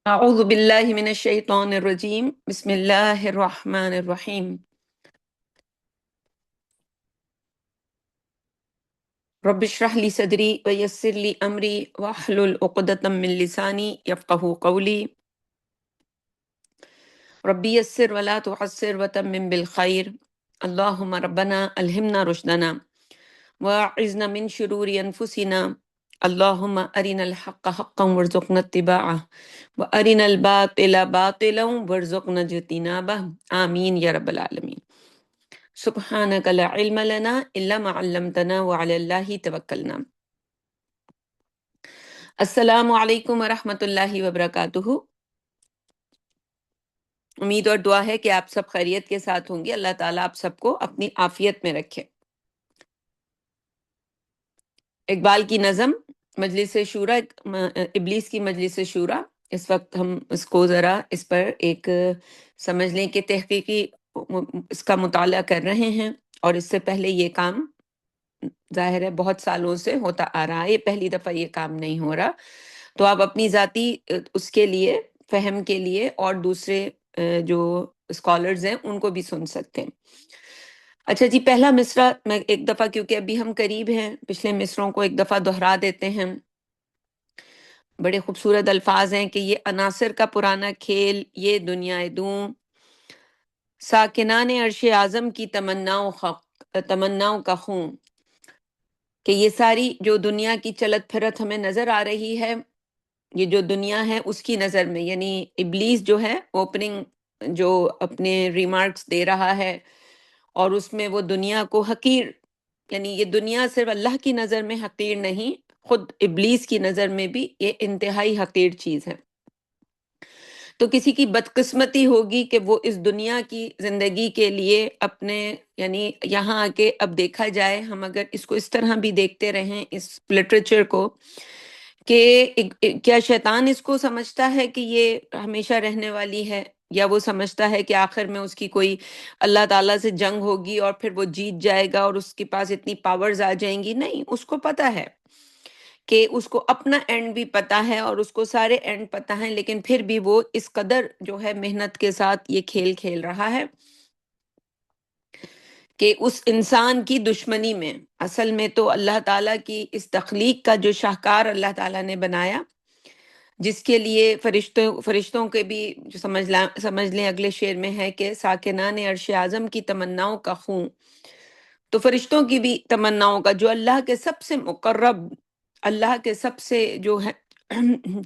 اعوذ باللہ من الشیطان الرجیم بسم اللہ الرحمن الرحیم رب اشرح لی صدری ویسر لی امری واحلل عقدۃ من لسانی یفقہوا قولی ربی یسر ولا تعسر وتمم بالخیر اللہم ربنا الہمنا رشدنا واعذنا من شرور انفسنا اللہم ارنا الحق حقا وارزقنا اتباعہ وارنا الباطل باطلا وارزقنا اجتنابہ آمین یا رب العالمین۔ سبحانک لا علم لنا الا ما علمتنا وعلی اللہ توکلنا۔ السلام علیکم ورحمۃ اللہ وبرکاتہ۔ امید اور دعا ہے کہ آپ سب خیریت کے ساتھ ہوں گے۔ اللہ تعالیٰ آپ سب کو اپنی عافیت میں رکھے۔ اقبال کی نظم مجلس شورا، ابلیس کی مجلس شورا، اس وقت ہم اس کو ذرا اس پر ایک سمجھ لیں کہ تحقیقی اس کا مطالعہ کر رہے ہیں، اور اس سے پہلے یہ کام ظاہر ہے بہت سالوں سے ہوتا آ رہا ہے، یہ پہلی دفعہ یہ کام نہیں ہو رہا۔ تو آپ اپنی ذاتی اس کے لیے فہم کے لیے اور دوسرے جو اسکالرز ہیں ان کو بھی سن سکتے ہیں۔ اچھا جی، پہلا مصرع میں ایک دفعہ، کیونکہ ابھی ہم قریب ہیں، پچھلے مصرعوں کو ایک دفعہ دہرا دیتے ہیں۔ بڑے خوبصورت الفاظ ہیں کہ یہ عناصر کا پرانا کھیل، یہ دنیا دوں، ساکنان عرش اعظم کی تمناؤں کا خون، کہ یہ ساری جو دنیا کی چلت پھرت ہمیں نظر آ رہی ہے، یہ جو دنیا ہے اس کی نظر میں، یعنی ابلیس جو ہے اوپننگ جو اپنے ریمارکس دے رہا ہے، اور اس میں وہ دنیا کو حقیر، یعنی یہ دنیا صرف اللہ کی نظر میں حقیر نہیں، خود ابلیس کی نظر میں بھی یہ انتہائی حقیر چیز ہے۔ تو کسی کی بدقسمتی ہوگی کہ وہ اس دنیا کی زندگی کے لیے اپنے، یعنی یہاں آ کے اب دیکھا جائے، ہم اگر اس کو اس طرح بھی دیکھتے رہیں اس لٹریچر کو، کہ کیا شیطان اس کو سمجھتا ہے کہ یہ ہمیشہ رہنے والی ہے، یا وہ سمجھتا ہے کہ آخر میں اس کی کوئی اللہ تعالیٰ سے جنگ ہوگی اور پھر وہ جیت جائے گا اور اس کے پاس اتنی پاورز آ جائیں گی؟ نہیں، اس کو پتہ ہے کہ اس کو اپنا اینڈ بھی پتہ ہے اور اس کو سارے اینڈ پتہ ہیں، لیکن پھر بھی وہ اس قدر جو ہے محنت کے ساتھ یہ کھیل کھیل رہا ہے کہ اس انسان کی دشمنی میں، اصل میں تو اللہ تعالیٰ کی اس تخلیق کا جو شاہکار اللہ تعالیٰ نے بنایا، جس کے لیے فرشتوں کے بھی جو سمجھ لیں اگلے شعر میں ہے کہ ساکنان عرش اعظم کی تمناؤں کا خون، تو فرشتوں کی بھی تمناؤں کا، جو اللہ کے سب سے مقرب، اللہ کے سب سے جو ہے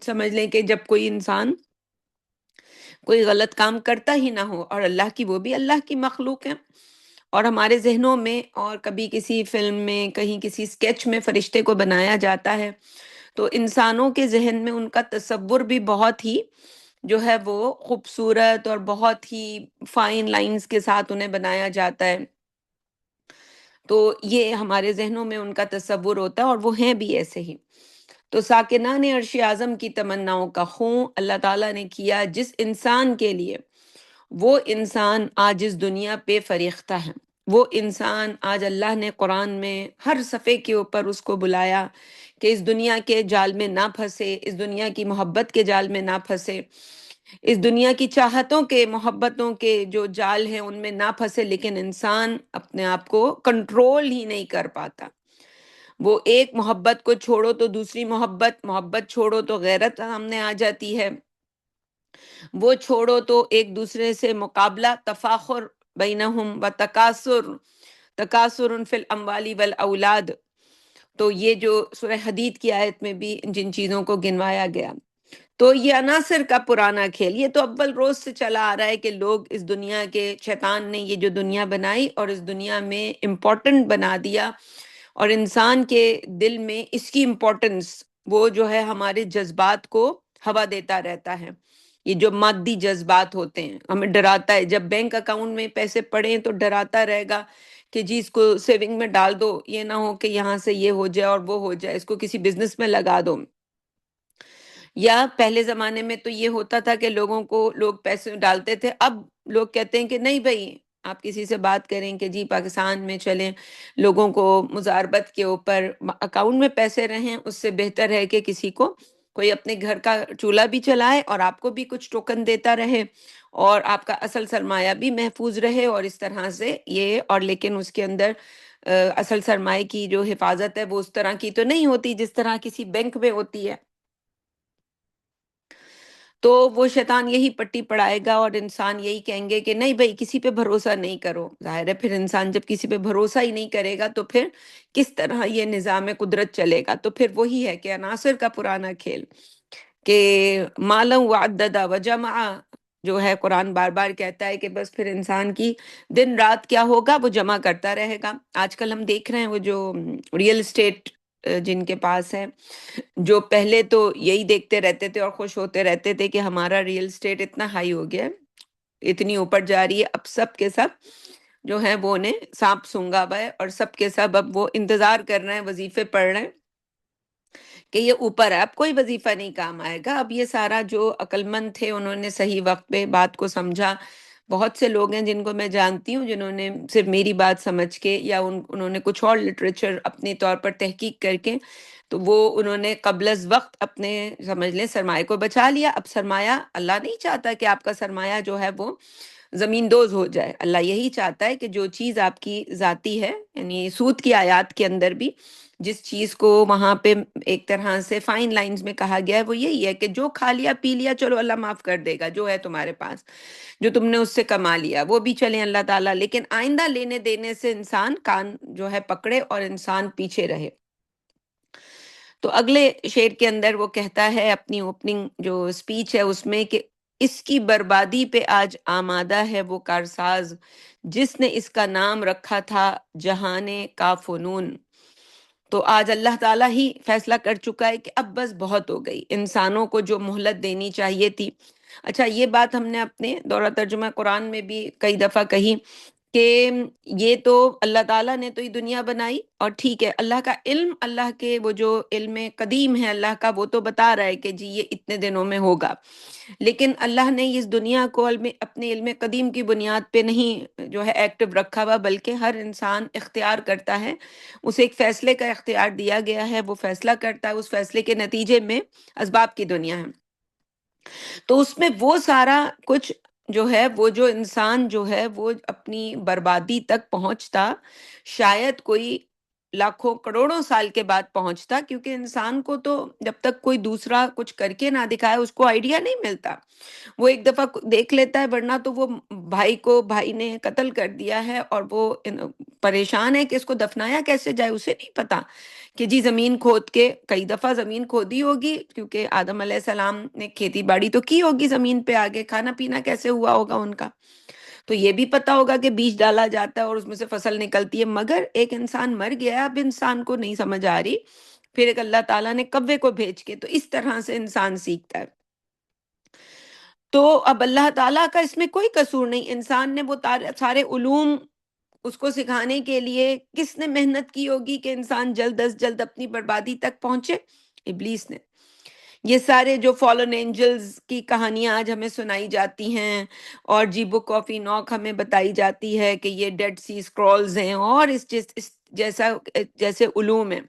سمجھ لیں کہ جب کوئی انسان کوئی غلط کام کرتا ہی نہ ہو، اور اللہ کی، وہ بھی اللہ کی مخلوق ہے، اور ہمارے ذہنوں میں اور کبھی کسی فلم میں کہیں کسی سکیچ میں فرشتے کو بنایا جاتا ہے، تو انسانوں کے ذہن میں ان کا تصور بھی بہت ہی جو ہے وہ خوبصورت اور بہت ہی فائن لائنز کے ساتھ انہیں بنایا جاتا ہے۔ تو یہ ہمارے ذہنوں میں ان کا تصور ہوتا ہے، اور وہ ہیں بھی ایسے ہی۔ تو ساکنان عرش اعظم کی تمناؤں کا خوں اللہ تعالیٰ نے کیا جس انسان کے لیے، وہ انسان آج اس دنیا پہ فریختہ ہے۔ وہ انسان آج اللہ نے قرآن میں ہر صفحے کے اوپر اس کو بلایا کہ اس دنیا کے جال میں نہ پھنسے، اس دنیا کی محبت کے جال میں نہ پھنسے، اس دنیا کی چاہتوں کے، محبتوں کے جو جال ہیں ان میں نہ پھنسے، لیکن انسان اپنے آپ کو کنٹرول ہی نہیں کر پاتا۔ وہ ایک محبت کو چھوڑو تو دوسری محبت، محبت چھوڑو تو غیرت سامنے آ جاتی ہے، وہ چھوڑو تو ایک دوسرے سے مقابلہ، تفاخر بینہم و تکاثر، تکاثر فی الاموال والاولاد۔ تو یہ جو سورہ حدید کی آیت میں بھی جن چیزوں کو گنوایا گیا، تو یہ عناصر کا پرانا کھیل، یہ تو اول روز سے چلا آ رہا ہے کہ لوگ اس دنیا کے، شیطان نے یہ جو دنیا بنائی اور اس دنیا میں امپورٹنٹ بنا دیا، اور انسان کے دل میں اس کی امپورٹنس، وہ جو ہے ہمارے جذبات کو ہوا دیتا رہتا ہے۔ یہ جو مادی جذبات ہوتے ہیں ہمیں ڈراتا ہے، جب بینک اکاؤنٹ میں پیسے پڑیں تو ڈراتا رہے گا کہ جی اس کو سیونگ میں ڈال دو، یہ نہ ہو کہ یہاں سے یہ ہو جائے اور وہ ہو جائے، اس کو کسی بزنس میں لگا دو۔ یا پہلے زمانے میں تو یہ ہوتا تھا کہ لوگوں کو، لوگ پیسے ڈالتے تھے، اب لوگ کہتے ہیں کہ نہیں بھائی، آپ کسی سے بات کریں کہ جی پاکستان میں چلیں، لوگوں کو مزاربت کے اوپر اکاؤنٹ میں پیسے رہیں، اس سے بہتر ہے کہ کسی کو کوئی اپنے گھر کا چولہا بھی چلائے اور آپ کو بھی کچھ ٹوکن دیتا رہے اور آپ کا اصل سرمایہ بھی محفوظ رہے، اور اس طرح سے یہ، اور لیکن اس کے اندر اصل سرمایہ کی جو حفاظت ہے وہ اس طرح کی تو نہیں ہوتی جس طرح کسی بینک میں ہوتی ہے۔ تو وہ شیطان یہی پٹی پڑھائے گا اور انسان یہی کہیں گے کہ نہیں بھائی کسی پہ بھروسہ نہیں کرو۔ ظاہر ہے پھر انسان جب کسی پہ بھروسہ ہی نہیں کرے گا تو پھر کس طرح یہ نظام قدرت چلے گا؟ تو پھر وہی ہے کہ عناصر کا پرانا کھیل، کہ مالم وعددا وجمع، جو ہے قرآن بار بار کہتا ہے کہ بس پھر انسان کی دن رات کیا ہوگا، وہ جمع کرتا رہے گا۔ آج کل ہم دیکھ رہے ہیں وہ جو ریئل اسٹیٹ جن کے پاس ہے، جو پہلے تو یہی دیکھتے رہتے تھے اور خوش ہوتے رہتے تھے کہ ہمارا ریئل اسٹیٹ اتنا ہائی ہو گیا ہے، اتنی اوپر جا رہی ہے، اب سب کے سب جو ہے وہ نے سانپ سونگا ہوا ہے، اور سب کے سب اب وہ انتظار کر رہے ہیں، وظیفے پڑھ رہے ہیں کہ یہ اوپر ہے، اب کوئی وظیفہ نہیں کام آئے گا۔ اب یہ سارا جو عقل مند تھے انہوں نے صحیح وقت پہ بات کو سمجھا۔ بہت سے لوگ ہیں جن کو میں جانتی ہوں جنہوں نے صرف میری بات سمجھ کے یا انہوں نے کچھ اور لٹریچر اپنے طور پر تحقیق کر کے تو وہ انہوں نے قبل از وقت اپنے سمجھ لیں سرمایہ کو بچا لیا۔ اب سرمایہ، اللہ نہیں چاہتا کہ آپ کا سرمایہ جو ہے وہ زمین دوز ہو جائے، اللہ یہی چاہتا ہے کہ جو چیز آپ کی ذاتی ہے، یعنی سود کی آیات کے اندر بھی جس چیز کو وہاں پہ ایک طرح سے فائن لائنز میں کہا گیا ہے وہ یہی ہے کہ جو کھا لیا پی لیا چلو اللہ معاف کر دے گا، جو ہے تمہارے پاس جو تم نے اس سے کما لیا وہ بھی چلیں اللہ تعالیٰ، لیکن آئندہ لینے دینے سے انسان کان جو ہے پکڑے اور انسان پیچھے رہے۔ تو اگلے شعر کے اندر وہ کہتا ہے اپنی اوپننگ جو اسپیچ ہے اس میں کہ اس کی بربادی پہ آج آمادہ ہے وہ کارساز جس نے اس کا نام رکھا تھا جہان کا فنون۔ تو آج اللہ تعالیٰ ہی فیصلہ کر چکا ہے کہ اب بس بہت ہو گئی، انسانوں کو جو مہلت دینی چاہیے تھی۔ اچھا یہ بات ہم نے اپنے دورہ ترجمہ قرآن میں بھی کئی دفعہ کہی کہ یہ تو اللہ تعالیٰ نے تو یہ دنیا بنائی، اور ٹھیک ہے اللہ کا علم، اللہ کے وہ جو علم قدیم ہے اللہ کا، وہ تو بتا رہا ہے کہ جی یہ اتنے دنوں میں ہوگا، لیکن اللہ نے اس دنیا کو اپنے علم قدیم کی بنیاد پہ نہیں جو ہے ایکٹیو رکھا ہوا، بلکہ ہر انسان اختیار کرتا ہے، اسے ایک فیصلے کا اختیار دیا گیا ہے، وہ فیصلہ کرتا ہے، اس فیصلے کے نتیجے میں اسباب کی دنیا ہے۔ تو اس میں وہ سارا کچھ جو ہے، وہ جو انسان جو ہے وہ اپنی بربادی تک پہنچتا شاید کوئی لاکھوں کروڑوں سال کے بعد پہنچتا، کیونکہ انسان کو تو جب تک کوئی دوسرا کچھ کر کے نہ دکھائے اس کو آئیڈیا نہیں ملتا۔ وہ ایک دفعہ دیکھ لیتا ہے، ورنہ تو وہ بھائی کو بھائی نے قتل کر دیا ہے اور وہ پریشان ہے کہ اس کو دفنایا کیسے جائے، اسے نہیں پتا کہ جی زمین کھود کے، کئی دفعہ زمین کھودی ہوگی کیونکہ آدم علیہ السلام نے کھیتی باڑی تو کی ہوگی زمین پہ، آگے کھانا پینا کیسے ہوا ہوگا ان کا، تو یہ بھی پتا ہوگا کہ بیج ڈالا جاتا ہے اور اس میں سے فصل نکلتی ہے، مگر ایک انسان مر گیا، اب انسان کو نہیں سمجھ آ رہی، پھر ایک اللہ تعالیٰ نے کوے کو بھیج کے، تو اس طرح سے انسان سیکھتا ہے۔ تو اب اللہ تعالیٰ کا اس میں کوئی قصور نہیں، انسان نے وہ سارے علوم اس کو سکھانے کے لیے کس نے محنت کی ہوگی کہ انسان جلد از جلد اپنی بربادی تک پہنچے؟ ابلیس نے۔ یہ سارے جو فالن اینجلز کی کہانیاں آج ہمیں سنائی جاتی ہیں، اور جی بک آف اینوک ہمیں بتائی جاتی ہے کہ یہ ڈیڈ سی اسکرولز ہیں اور اس جیسا جیسے علوم ہیں،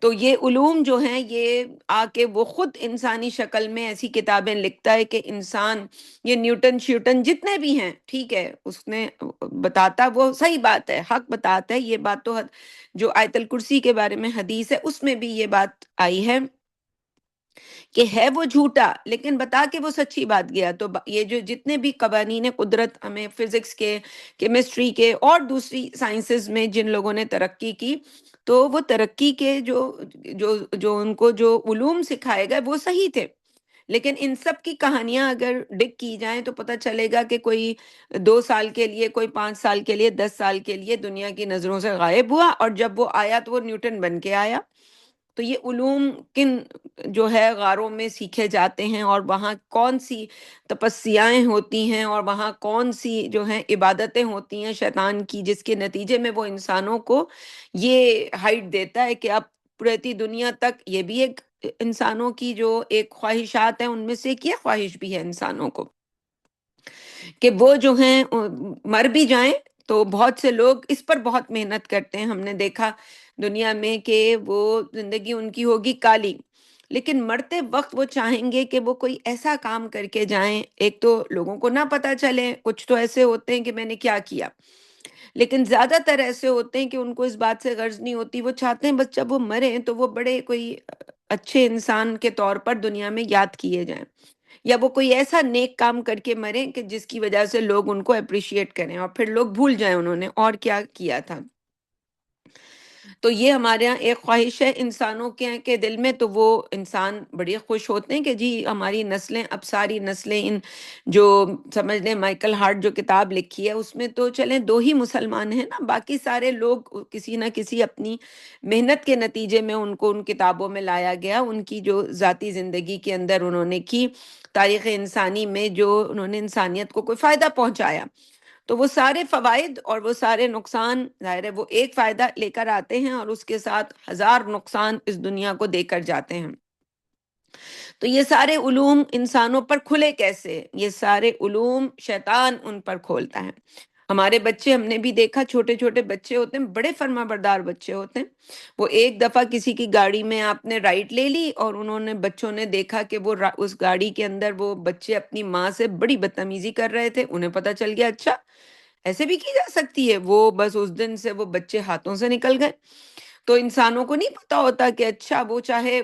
تو یہ علوم جو ہیں یہ آ کے وہ خود انسانی شکل میں ایسی کتابیں لکھتا ہے کہ انسان، یہ نیوٹن شیوٹن جتنے بھی ہیں، ٹھیک ہے اس نے بتاتا، وہ صحیح بات ہے، حق بتاتا ہے، یہ بات تو جو آیت الکرسی کے بارے میں حدیث ہے اس میں بھی یہ بات آئی ہے کہ ہے وہ جھوٹا لیکن بتا کے وہ سچی بات گیا۔ تو یہ جو جتنے بھی قوانین قدرت ہمیں فزکس کے، کیمسٹری کے اور دوسری سائنسز میں جن لوگوں نے ترقی کی، تو وہ ترقی کے جو ان کو جو علوم سکھائے گئے وہ صحیح تھے، لیکن ان سب کی کہانیاں اگر ڈگ کی جائیں تو پتہ چلے گا کہ کوئی 2 سال کے لیے، کوئی 5 سال کے لیے، 10 سال کے لیے دنیا کی نظروں سے غائب ہوا، اور جب وہ آیا تو وہ نیوٹن بن کے آیا۔ تو یہ علوم کن جو ہے غاروں میں سیکھے جاتے ہیں، اور وہاں کون سی تپسیائیں ہوتی ہیں، اور وہاں کون سی جو ہیں عبادتیں ہوتی ہیں شیطان کی، جس کے نتیجے میں وہ انسانوں کو یہ ہائٹ دیتا ہے کہ اب پوری دنیا تک، یہ بھی ایک انسانوں کی جو ایک خواہشات ہیں ان میں سے ایک یہ خواہش بھی ہے انسانوں کو کہ وہ جو ہیں مر بھی جائیں، تو بہت سے لوگ اس پر بہت محنت کرتے ہیں، ہم نے دیکھا دنیا میں کہ وہ زندگی ان کی ہوگی کالی، لیکن مرتے وقت وہ چاہیں گے کہ وہ کوئی ایسا کام کر کے جائیں، ایک تو لوگوں کو نہ پتا چلے، کچھ تو ایسے ہوتے ہیں کہ میں نے کیا کیا، لیکن زیادہ تر ایسے ہوتے ہیں کہ ان کو اس بات سے غرض نہیں ہوتی، وہ چاہتے ہیں بس جب وہ مریں تو وہ بڑے کوئی اچھے انسان کے طور پر دنیا میں یاد کیے جائیں، یا وہ کوئی ایسا نیک کام کر کے مریں کہ جس کی وجہ سے لوگ ان کو اپریشیٹ کریں اور پھر لوگ بھول جائیں انہوں نے اور کیا کیا تھا۔ تو یہ ہمارے یہاں ایک خواہش ہے انسانوں کے دل میں، تو وہ انسان بڑے خوش ہوتے ہیں کہ جی ہماری نسلیں، اب ساری نسلیں، ان جو سمجھ لیں مائیکل ہارٹ جو کتاب لکھی ہے اس میں تو چلیں دو ہی مسلمان ہیں نا، باقی سارے لوگ کسی نہ کسی اپنی محنت کے نتیجے میں ان کو ان کتابوں میں لایا گیا، ان کی جو ذاتی زندگی کے اندر انہوں نے کی، تاریخ انسانی میں جو انہوں نے انسانیت کو کوئی فائدہ پہنچایا، تو وہ سارے فوائد اور وہ سارے نقصان، ظاہر ہے وہ ایک فائدہ لے کر آتے ہیں اور اس کے ساتھ ہزار نقصان اس دنیا کو دے کر جاتے ہیں۔ تو یہ سارے علوم انسانوں پر کھلے کیسے؟ یہ سارے علوم شیطان ان پر کھولتا ہے۔ ہمارے بچے، ہم نے بھی دیکھا، چھوٹے چھوٹے بچے ہوتے ہیں، بڑے فرما بردار بچے ہوتے ہیں، وہ ایک دفعہ کسی کی گاڑی میں آپ نے رائٹ لے لی اور انہوں نے، بچوں نے دیکھا کہ وہ اس گاڑی کے اندر وہ بچے اپنی ماں سے بڑی بدتمیزی کر رہے تھے، انہیں پتہ چل گیا اچھا ایسے بھی کی جا سکتی ہے، وہ بس اس دن سے وہ بچے ہاتھوں سے نکل گئے۔ تو انسانوں کو نہیں پتا ہوتا کہ اچھا وہ چاہے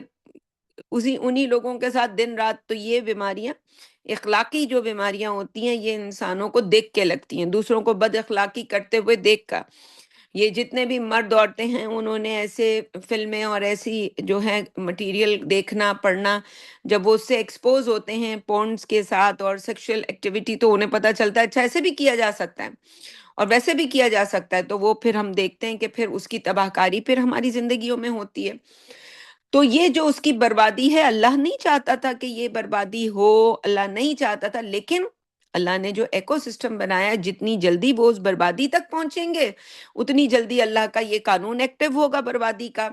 انہی لوگوں کے ساتھ دن رات، تو یہ بیماریاں، اخلاقی جو بیماریاں ہوتی ہیں یہ انسانوں کو دیکھ کے لگتی ہیں، دوسروں کو بد اخلاقی کرتے ہوئے دیکھ کر۔ یہ جتنے بھی مرد عورتیں ہیں انہوں نے ایسے فلمیں اور ایسی جو ہے مٹیریل دیکھنا پڑھنا، جب وہ اس سے ایکسپوز ہوتے ہیں پورنس کے ساتھ اور سیکشل ایکٹیویٹی، تو انہیں پتہ چلتا ہے اچھا ایسے بھی کیا جا سکتا ہے اور ویسے بھی کیا جا سکتا ہے، تو وہ پھر ہم دیکھتے ہیں کہ پھر اس کی تباہ کاری پھر ہماری زندگیوں میں ہوتی ہے۔ تو یہ جو اس کی بربادی ہے، اللہ نہیں چاہتا تھا کہ یہ بربادی ہو، اللہ نہیں چاہتا تھا، لیکن اللہ نے جو ایکو سسٹم بنایا ہے، جتنی جلدی وہ اس بربادی تک پہنچیں گے اتنی جلدی اللہ کا یہ قانون ایکٹیو ہوگا بربادی کا۔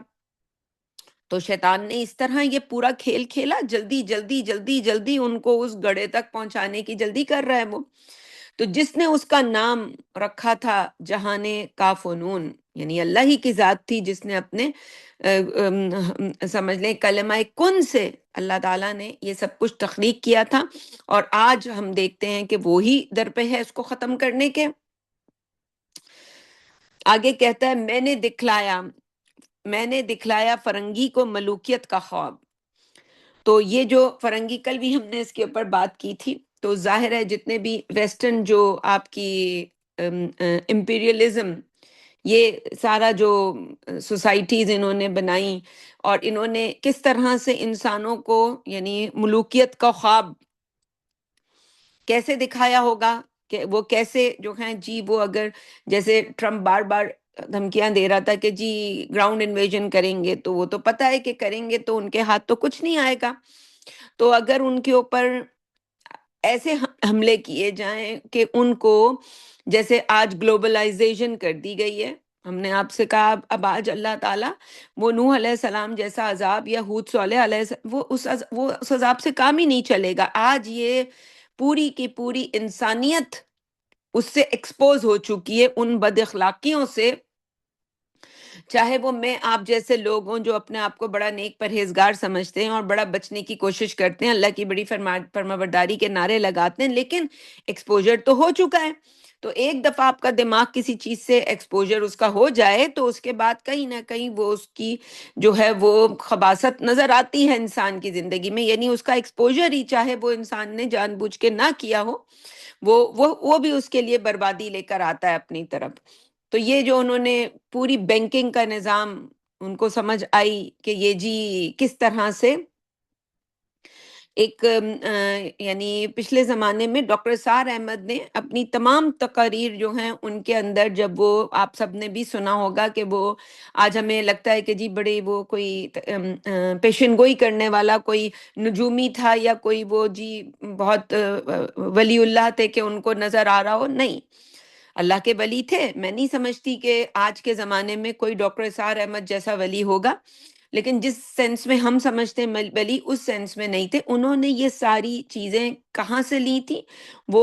تو شیطان نے اس طرح یہ پورا کھیل کھیلا، جلدی جلدی جلدی جلدی ان کو اس گڑھے تک پہنچانے کی جلدی کر رہا ہے وہ۔ تو جس نے اس کا نام رکھا تھا جہان کاف و نون، یعنی اللہ ہی کی ذات تھی جس نے اپنے سمجھ لیں کلمہ کن سے اللہ تعالیٰ نے یہ سب کچھ تخلیق کیا تھا، اور آج ہم دیکھتے ہیں کہ وہی در پہ ہے اس کو ختم کرنے کے۔ آگے کہتا ہے میں نے دکھلایا فرنگی کو ملوکیت کا خواب۔ تو یہ جو فرنگی، کل بھی ہم نے اس کے اوپر بات کی تھی، تو ظاہر ہے جتنے بھی ویسٹرن جو آپ کی امپیریلزم، یہ سارا جو سوسائٹیز انہوں نے بنائیں، اور انہوں نے کس طرح سے انسانوں کو یعنی ملوکیت کا خواب کیسے دکھایا ہوگا، کہ وہ کیسے جو ہیں جی، وہ اگر جیسے ٹرمپ بار بار دھمکیاں دے رہا تھا کہ جی گراؤنڈ انویژن کریں گے، تو وہ تو پتہ ہے کہ کریں گے تو ان کے ہاتھ تو کچھ نہیں آئے گا۔ تو اگر ان کے اوپر ایسے حملے کیے جائیں کہ ان کو، جیسے آج گلوبلائزیشن کر دی گئی ہے، ہم نے آپ سے کہا اب آج اللہ تعالیٰ وہ نوح علیہ السلام جیسا عذاب یا ہود صالح علیہ السلام، وہ اس عذاب سے کام ہی نہیں چلے گا۔ آج یہ پوری کی پوری انسانیت اس سے ایکسپوز ہو چکی ہے، ان بد اخلاقیوں سے، چاہے وہ میں آپ جیسے لوگ ہوں جو اپنے آپ کو بڑا نیک پرہیزگار سمجھتے ہیں اور بڑا بچنے کی کوشش کرتے ہیں، اللہ کی بڑی فرمانبرداری کے نعرے لگاتے ہیں، لیکن ایکسپوجر تو ہو چکا ہے۔ تو ایک دفعہ آپ کا دماغ کسی چیز سے ایکسپوجر اس کا ہو جائے تو اس کے بعد کہیں نہ کہیں وہ اس کی جو ہے وہ خباثت نظر آتی ہے انسان کی زندگی میں، یعنی اس کا ایکسپوجر ہی، چاہے وہ انسان نے جان بوجھ کے نہ کیا ہو، وہ بھی اس کے لیے بربادی لے کر آتا ہے اپنی طرف۔ تو یہ جو انہوں نے پوری بینکنگ کا نظام، ان کو سمجھ آئی کہ یہ جی کس طرح سے ایک یعنی پچھلے زمانے میں ڈاکٹر سار احمد نے اپنی تمام تقاریر جو ہیں ان کے اندر، جب وہ آپ سب نے بھی سنا ہوگا کہ وہ آج ہمیں لگتا ہے کہ جی بڑے وہ کوئی پیشن گوئی کرنے والا کوئی نجومی تھا یا کوئی وہ جی بہت ولی اللہ تھے کہ ان کو نظر آ رہا ہو، نہیں، اللہ کے ولی تھے۔ میں نہیں سمجھتی کہ آج کے زمانے میں کوئی ڈاکٹر اسحار احمد جیسا ولی ہوگا، لیکن جس سینس میں ہم سمجھتے ہیں ولی، اس سینس میں نہیں تھے۔ انہوں نے یہ ساری چیزیں کہاں سے لی تھی؟ وہ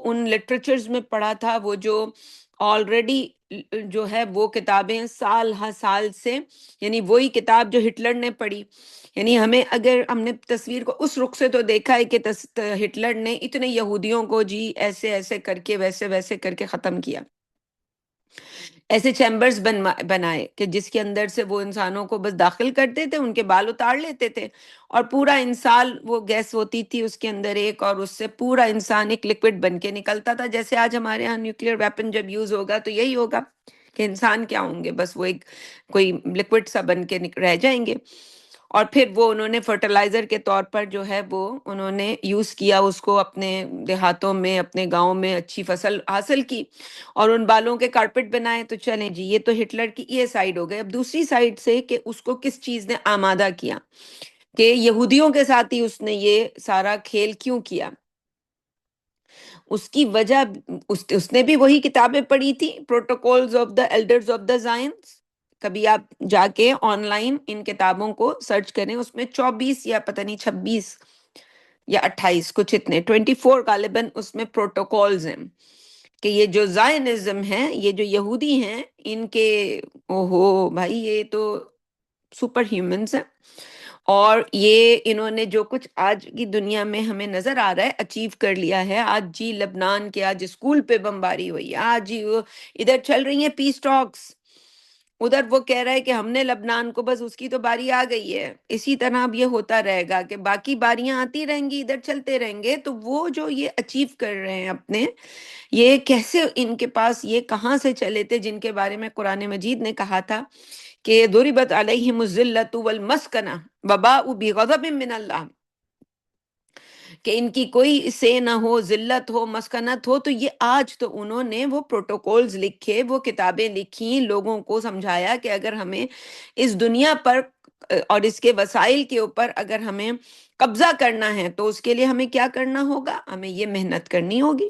ان لٹریچرز میں پڑھا تھا، وہ جو آلریڈی جو ہے وہ کتابیں سال ہر سال سے، یعنی وہی کتاب جو ہٹلر نے پڑھی، یعنی ہمیں اگر ہم نے تصویر کو اس رخ سے تو دیکھا ہے کہ ہٹلر نے اتنے یہودیوں کو جی ایسے ایسے کر کے ویسے ویسے کر کے ختم کیا، ایسے چیمبرز بنائے کہ جس کے اندر سے وہ انسانوں کو بس داخل کرتے تھے، ان کے بال اتار لیتے تھے، اور پورا انسان وہ گیس ہوتی تھی اس کے اندر ایک، اور اس سے پورا انسان ایک لکوڈ بن کے نکلتا تھا، جیسے آج ہمارے ہاں نیوکلیئر ویپن جب یوز ہوگا تو یہی ہوگا کہ انسان کیا ہوں گے، بس وہ ایک کوئی لکوڈ سا بن کے رہ جائیں گے۔ اور پھر وہ انہوں نے فرٹیلائزر کے طور پر جو ہے وہ انہوں نے یوز کیا اس کو، اپنے دیہاتوں میں اپنے گاؤں میں اچھی فصل حاصل کی، اور ان بالوں کے کارپٹ بنائے۔ تو چلیں جی، یہ تو ہٹلر کی یہ سائیڈ ہو گئی۔ اب دوسری سائیڈ سے کہ اس کو کس چیز نے آمادہ کیا، کہ یہودیوں کے ساتھ ہی اس نے یہ سارا کھیل کیوں کیا، اس کی وجہ اس نے بھی وہی کتابیں پڑھی تھی، protocols of the elders of the زائنس۔ کبھی آپ جا کے آن لائن ان کتابوں کو سرچ کریں، اس میں 24 یا پتہ نہیں 26 یا 28 کچھ اتنے 24 غالباً اس میں پروٹوکولز ہیں، کہ یہ جو زائنزم ہے، یہ جو یہودی ہیں، ان کے اوہو بھائی یہ تو سپر ہیومنز ہیں، اور یہ انہوں نے جو کچھ آج کی دنیا میں ہمیں نظر آ رہا ہے اچیو کر لیا ہے۔ آج جی لبنان کے آج اسکول پہ بمباری ہوئی ہے، آج جی وہ ادھر چل رہی ہیں پیس ٹاکس، ادھر وہ کہہ رہا ہے کہ ہم نے لبنان کو، بس اس کی تو باری آ گئی ہے۔ اسی طرح اب یہ ہوتا رہے گا کہ باقی باریاں آتی رہیں گی، ادھر چلتے رہیں گے۔ تو وہ جو یہ اچیو کر رہے ہیں اپنے، یہ کیسے ان کے پاس یہ کہاں سے چلے تھے، جن کے بارے میں قرآن مجید نے کہا تھا کہ ضربت علیہم الذلۃ والمسکنہ وباءوا بغضب من اللہ، کہ ان کی کوئی سے نہ ہو، ذلت ہو، مسکنت ہو۔ تو یہ آج تو انہوں نے وہ پروٹوکولز لکھے، وہ کتابیں لکھی، لوگوں کو سمجھایا کہ اگر ہمیں اس دنیا پر اور اس کے وسائل کے اوپر اگر ہمیں قبضہ کرنا ہے تو اس کے لیے ہمیں کیا کرنا ہوگا، ہمیں یہ محنت کرنی ہوگی۔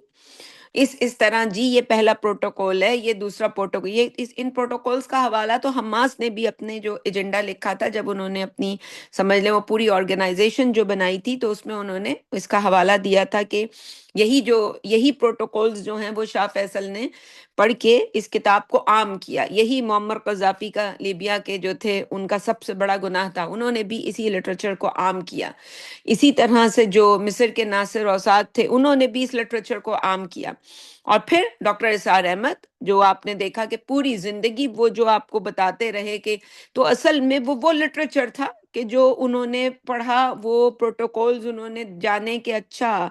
اس طرح جی یہ پہلا پروٹوکول ہے، یہ دوسرا پروٹوکول، ان پروٹوکولز کا حوالہ تو حماس نے بھی اپنے جو ایجنڈا لکھا تھا، جب انہوں نے اپنی سمجھ لیں وہ پوری آرگنائزیشن جو بنائی تھی، تو اس میں انہوں نے اس کا حوالہ دیا تھا کہ یہی پروٹوکولز جو ہیں وہ شاہ فیصل نے پڑھ کے اس کتاب کو عام کیا۔ یہی معمر قذافی کا لیبیا کے جو تھے ان کا سب سے بڑا گناہ تھا، انہوں نے بھی اسی لٹریچر کو عام کیا۔ اسی طرح سے جو مصر کے ناصر اوساد تھے، انہوں نے بھی اس لٹریچر کو عام کیا۔ اور پھر ڈاکٹر اسرار احمد، جو آپ نے دیکھا کہ پوری زندگی وہ جو آپ کو بتاتے رہے کہ تو اصل میں وہ لٹریچر تھا کہ جو انہوں نے پڑھا، وہ پروٹوکولز انہوں نے جانے کہ اچھا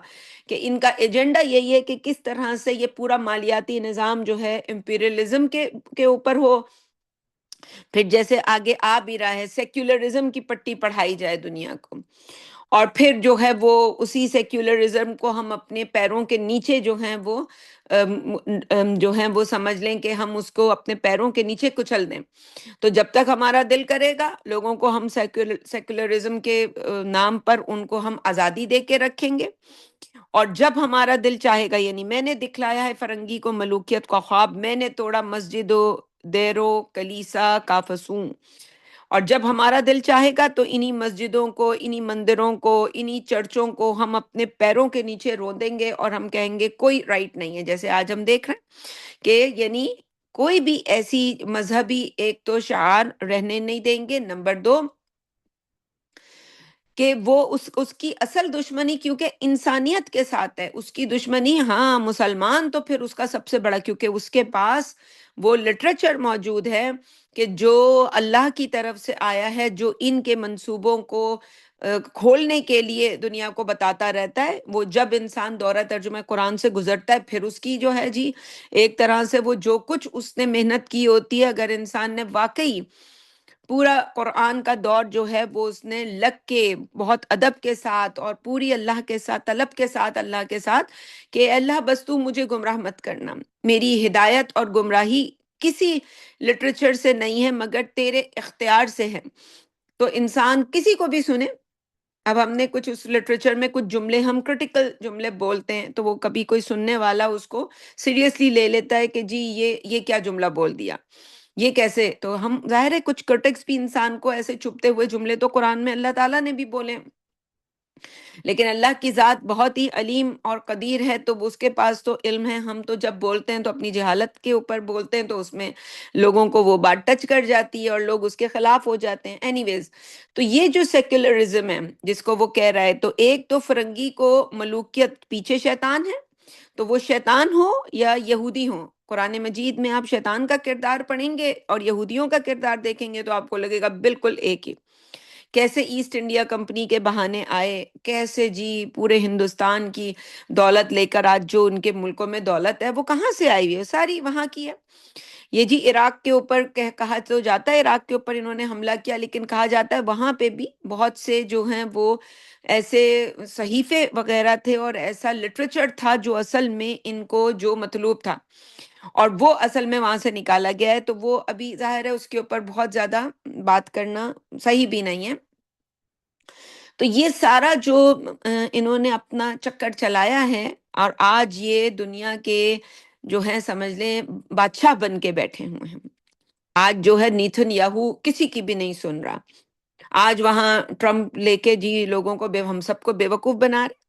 کہ ان کا ایجنڈا یہی ہے کہ کس طرح سے یہ پورا مالیاتی نظام جو ہے امپیریلزم کے اوپر ہو۔ پھر جیسے آگے آ بھی رہا ہے، سیکولرزم کی پٹی پڑھائی جائے دنیا کو، اور پھر جو ہے وہ اسی سیکولرزم کو ہم اپنے پیروں کے نیچے جو ہیں وہ جو ہیں وہ سمجھ لیں کہ ہم اس کو اپنے پیروں کے نیچے کچل دیں۔ تو جب تک ہمارا دل کرے گا، لوگوں کو ہم سیکولرزم کے نام پر ان کو ہم آزادی دے کے رکھیں گے، اور جب ہمارا دل چاہے گا، یعنی میں نے دکھلایا ہے فرنگی کو ملوکیت کا خواب، میں نے توڑا مسجد و دیر و کلیسا کا فسوں، اور جب ہمارا دل چاہے گا تو انہی مسجدوں کو، انہی مندروں کو، انہی چرچوں کو ہم اپنے پیروں کے نیچے رو دیں گے، اور ہم کہیں گے کوئی رائٹ نہیں ہے۔ جیسے آج ہم دیکھ رہے ہیں کہ یعنی کوئی بھی ایسی مذہبی ایک تو شعار رہنے نہیں دیں گے، نمبر دو کہ وہ اس کی اصل دشمنی کیونکہ انسانیت کے ساتھ ہے، اس کی دشمنی، ہاں مسلمان تو پھر اس کا سب سے بڑا، کیونکہ اس کے پاس وہ لٹریچر موجود ہے کہ جو اللہ کی طرف سے آیا ہے، جو ان کے منصوبوں کو کھولنے کے لیے دنیا کو بتاتا رہتا ہے۔ وہ جب انسان دورہ ترجمہ قرآن سے گزرتا ہے، پھر اس کی جو ہے جی ایک طرح سے وہ جو کچھ اس نے محنت کی ہوتی ہے، اگر انسان نے واقعی پورا قرآن کا دور جو ہے وہ اس نے لگ کے بہت ادب کے ساتھ اور پوری اللہ کے ساتھ، طلب کے ساتھ، اللہ کے ساتھ کہ اے اللہ بس تو مجھے گمراہ مت کرنا، میری ہدایت اور گمراہی کسی لٹریچر سے نہیں ہے مگر تیرے اختیار سے ہے۔ تو انسان کسی کو بھی سنے، اب ہم نے کچھ اس لٹریچر میں کچھ جملے ہم کرٹیکل جملے بولتے ہیں، تو وہ کبھی کوئی سننے والا اس کو سیریسلی لے لیتا ہے کہ جی یہ کیا جملہ بول دیا، یہ کیسے؟ تو ہم ظاہر ہے کچھ کرٹکس بھی انسان کو ایسے چھپتے ہوئے جملے تو قرآن میں اللہ تعالیٰ نے بھی بولے ہیں۔ لیکن اللہ کی ذات بہت ہی علیم اور قدیر ہے، تو اس کے پاس تو علم ہے۔ ہم تو جب بولتے ہیں تو اپنی جہالت کے اوپر بولتے ہیں، تو اس میں لوگوں کو وہ بات ٹچ کر جاتی ہے اور لوگ اس کے خلاف ہو جاتے ہیں۔ اینی ویز، تو یہ جو سیکولرزم ہے جس کو وہ کہہ رہا ہے، تو ایک تو فرنگی کو ملوکیت پیچھے شیطان ہے، تو وہ شیطان ہو یا یہودی ہو، قرآن مجید میں آپ شیطان کا کردار پڑھیں گے اور یہودیوں کا کردار دیکھیں گے تو آپ کو لگے گا بالکل ایک ہی۔ کیسے ایسٹ انڈیا کمپنی کے بہانے آئے، کیسے جی پورے ہندوستان کی دولت لے کر آج جو ان کے ملکوں میں دولت ہے وہ کہاں سے آئی ہوئی ہے، ساری وہاں کی ہے۔ یہ جی عراق کے اوپر کہا تو جاتا ہے، عراق کے اوپر انہوں نے حملہ کیا، لیکن کہا جاتا ہے وہاں پہ بھی بہت سے جو ہیں وہ ایسے صحیفے وغیرہ تھے اور ایسا لٹریچر تھا جو اصل میں ان کو جو مطلوب تھا، اور وہ اصل میں وہاں سے نکالا گیا ہے۔ تو وہ ابھی ظاہر ہے اس کے اوپر بہت زیادہ بات کرنا صحیح بھی نہیں ہے۔ تو یہ سارا جو انہوں نے اپنا چکر چلایا ہے، اور آج یہ دنیا کے جو ہیں سمجھ لیں بادشاہ بن کے بیٹھے ہوئے ہیں۔ آج جو ہے نیتن یاہو کسی کی بھی نہیں سن رہا، آج وہاں ٹرمپ لے کے جی لوگوں کو ہم سب کو بیوقوف بنا رہے،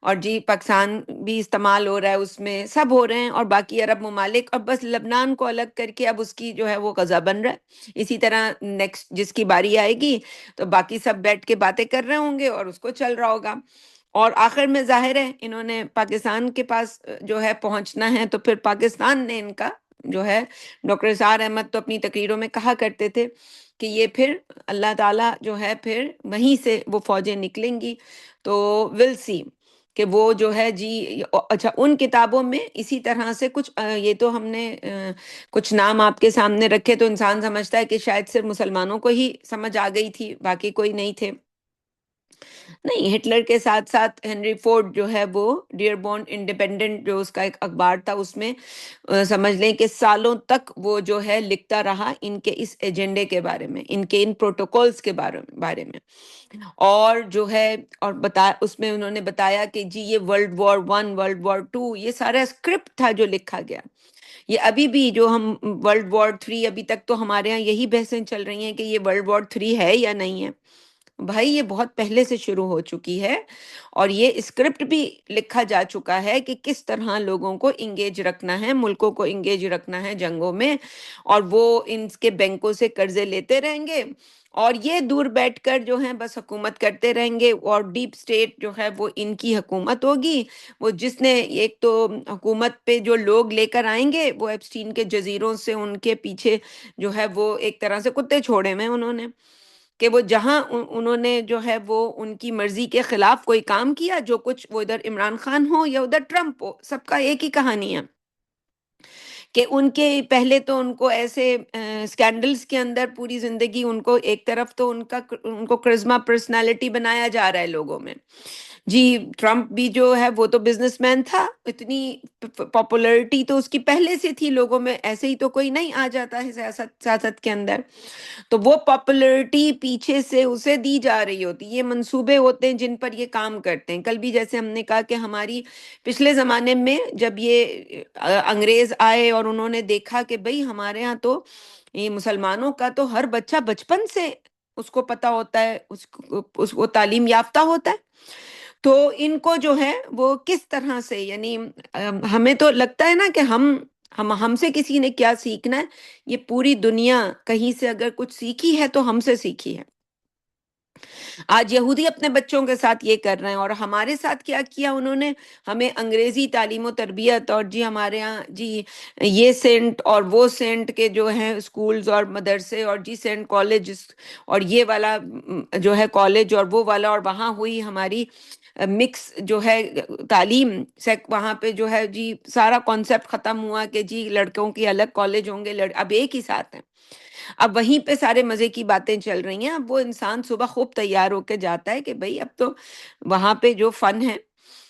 اور جی پاکستان بھی استعمال ہو رہا ہے، اس میں سب ہو رہے ہیں، اور باقی عرب ممالک، اور بس لبنان کو الگ کر کے اب اس کی جو ہے وہ غزہ بن رہا ہے۔ اسی طرح نیکسٹ جس کی باری آئے گی تو باقی سب بیٹھ کے باتیں کر رہے ہوں گے اور اس کو چل رہا ہوگا، اور آخر میں ظاہر ہے انہوں نے پاکستان کے پاس جو ہے پہنچنا ہے، تو پھر پاکستان نے ان کا جو ہے، ڈاکٹر اظہار احمد تو اپنی تقریروں میں کہا کرتے تھے کہ یہ پھر اللہ تعالیٰ جو ہے پھر وہیں سے وہ فوجیں نکلیں گی، تو ول سی کہ وہ جو ہے جی۔ اچھا، ان کتابوں میں اسی طرح سے کچھ یہ تو ہم نے کچھ نام آپ کے سامنے رکھے تو انسان سمجھتا ہے کہ شاید صرف مسلمانوں کو ہی سمجھ آ گئی تھی، باقی کوئی نہیں تھے۔ نہیں، ہٹلر کے ساتھ ساتھ ہنری فورڈ جو ہے وہ ڈیئر بورن انڈیپینڈنٹ جو اس کا ایک اخبار تھا، اس میں سمجھ لیں کہ سالوں تک وہ جو ہے لکھتا رہا ان کے اس ایجنڈے کے بارے میں، ان کے ان پروٹوکولز کے بارے میں، اور جو ہے اور اس میں انہوں نے بتایا کہ جی یہ ورلڈ وار 1، ورلڈ وار 2، یہ سارا اسکرپٹ تھا جو لکھا گیا۔ یہ ابھی بھی جو ہم ورلڈ وار 3، ابھی تک تو ہمارے ہاں یہی بحثیں چل رہی ہیں کہ یہ ورلڈ وار 3 ہے یا نہیں ہے۔ بھائی یہ بہت پہلے سے شروع ہو چکی ہے، اور یہ اسکرپٹ بھی لکھا جا چکا ہے کہ کس طرح لوگوں کو انگیج رکھنا ہے، ملکوں کو انگیج رکھنا ہے جنگوں میں، اور وہ ان کے بینکوں سے قرضے لیتے رہیں گے، اور یہ دور بیٹھ کر جو ہیں بس حکومت کرتے رہیں گے، اور ڈیپ سٹیٹ جو ہے وہ ان کی حکومت ہوگی۔ وہ جس نے ایک تو حکومت پہ جو لوگ لے کر آئیں گے وہ ایپسٹین کے جزیروں سے، ان کے پیچھے جو ہے وہ ایک طرح سے کتے چھوڑے ہوئے انہوں نے، کہ وہ جہاں انہوں نے جو ہے وہ ان کی مرضی کے خلاف کوئی کام کیا، جو کچھ وہ ادھر عمران خان ہو یا ادھر ٹرمپ ہو، سب کا ایک ہی کہانی ہے کہ ان کے پہلے تو ان کو ایسے سکینڈلز کے اندر پوری زندگی ان کو ایک طرف تو ان کو کرزما پرسنالٹی بنایا جا رہا ہے لوگوں میں۔ جی ٹرمپ بھی جو ہے وہ تو بزنس مین تھا، اتنی پاپولرٹی تو اس کی پہلے سے تھی لوگوں میں، ایسے ہی تو کوئی نہیں آ جاتا ہے سیاست کے اندر، تو وہ پاپولرٹی پیچھے سے اسے دی جا رہی ہوتی، یہ منصوبے ہوتے ہیں جن پر یہ کام کرتے ہیں۔ کل بھی جیسے ہم نے کہا کہ ہماری پچھلے زمانے میں جب یہ انگریز آئے اور انہوں نے دیکھا کہ بھئی ہمارے ہاں تو یہ مسلمانوں کا تو ہر بچہ بچپن سے اس کو پتا ہوتا ہے، اس کو تعلیم یافتہ ہوتا ہے، تو ان کو جو ہے وہ کس طرح سے، یعنی ہمیں تو لگتا ہے نا کہ ہم سے کسی نے کیا سیکھنا ہے، یہ پوری دنیا کہیں سے اگر کچھ سیکھی ہے تو ہم سے سیکھی ہے۔ آج یہودی اپنے بچوں کے ساتھ یہ کر رہے ہیں، اور ہمارے ساتھ کیا کیا انہوں نے، ہمیں انگریزی تعلیم و تربیت، اور جی ہمارے ہاں جی یہ سینٹ اور وہ سینٹ کے جو ہیں اسکولز اور مدرسے، اور جی سینٹ کالج، اور یہ والا جو ہے کالج اور وہ والا، اور وہاں ہوئی ہماری مکس جو ہے تعلیم، وہاں پہ جو ہے جی سارا کانسیپٹ ختم ہوا کہ جی لڑکوں کی الگ کالج ہوں گے، اب ایک ہی ساتھ ہیں۔ اب وہیں پہ سارے مزے کی باتیں چل رہی ہیں۔ اب وہ انسان صبح خوب تیار ہو کے جاتا ہے کہ بھئی اب تو وہاں پہ جو فن ہے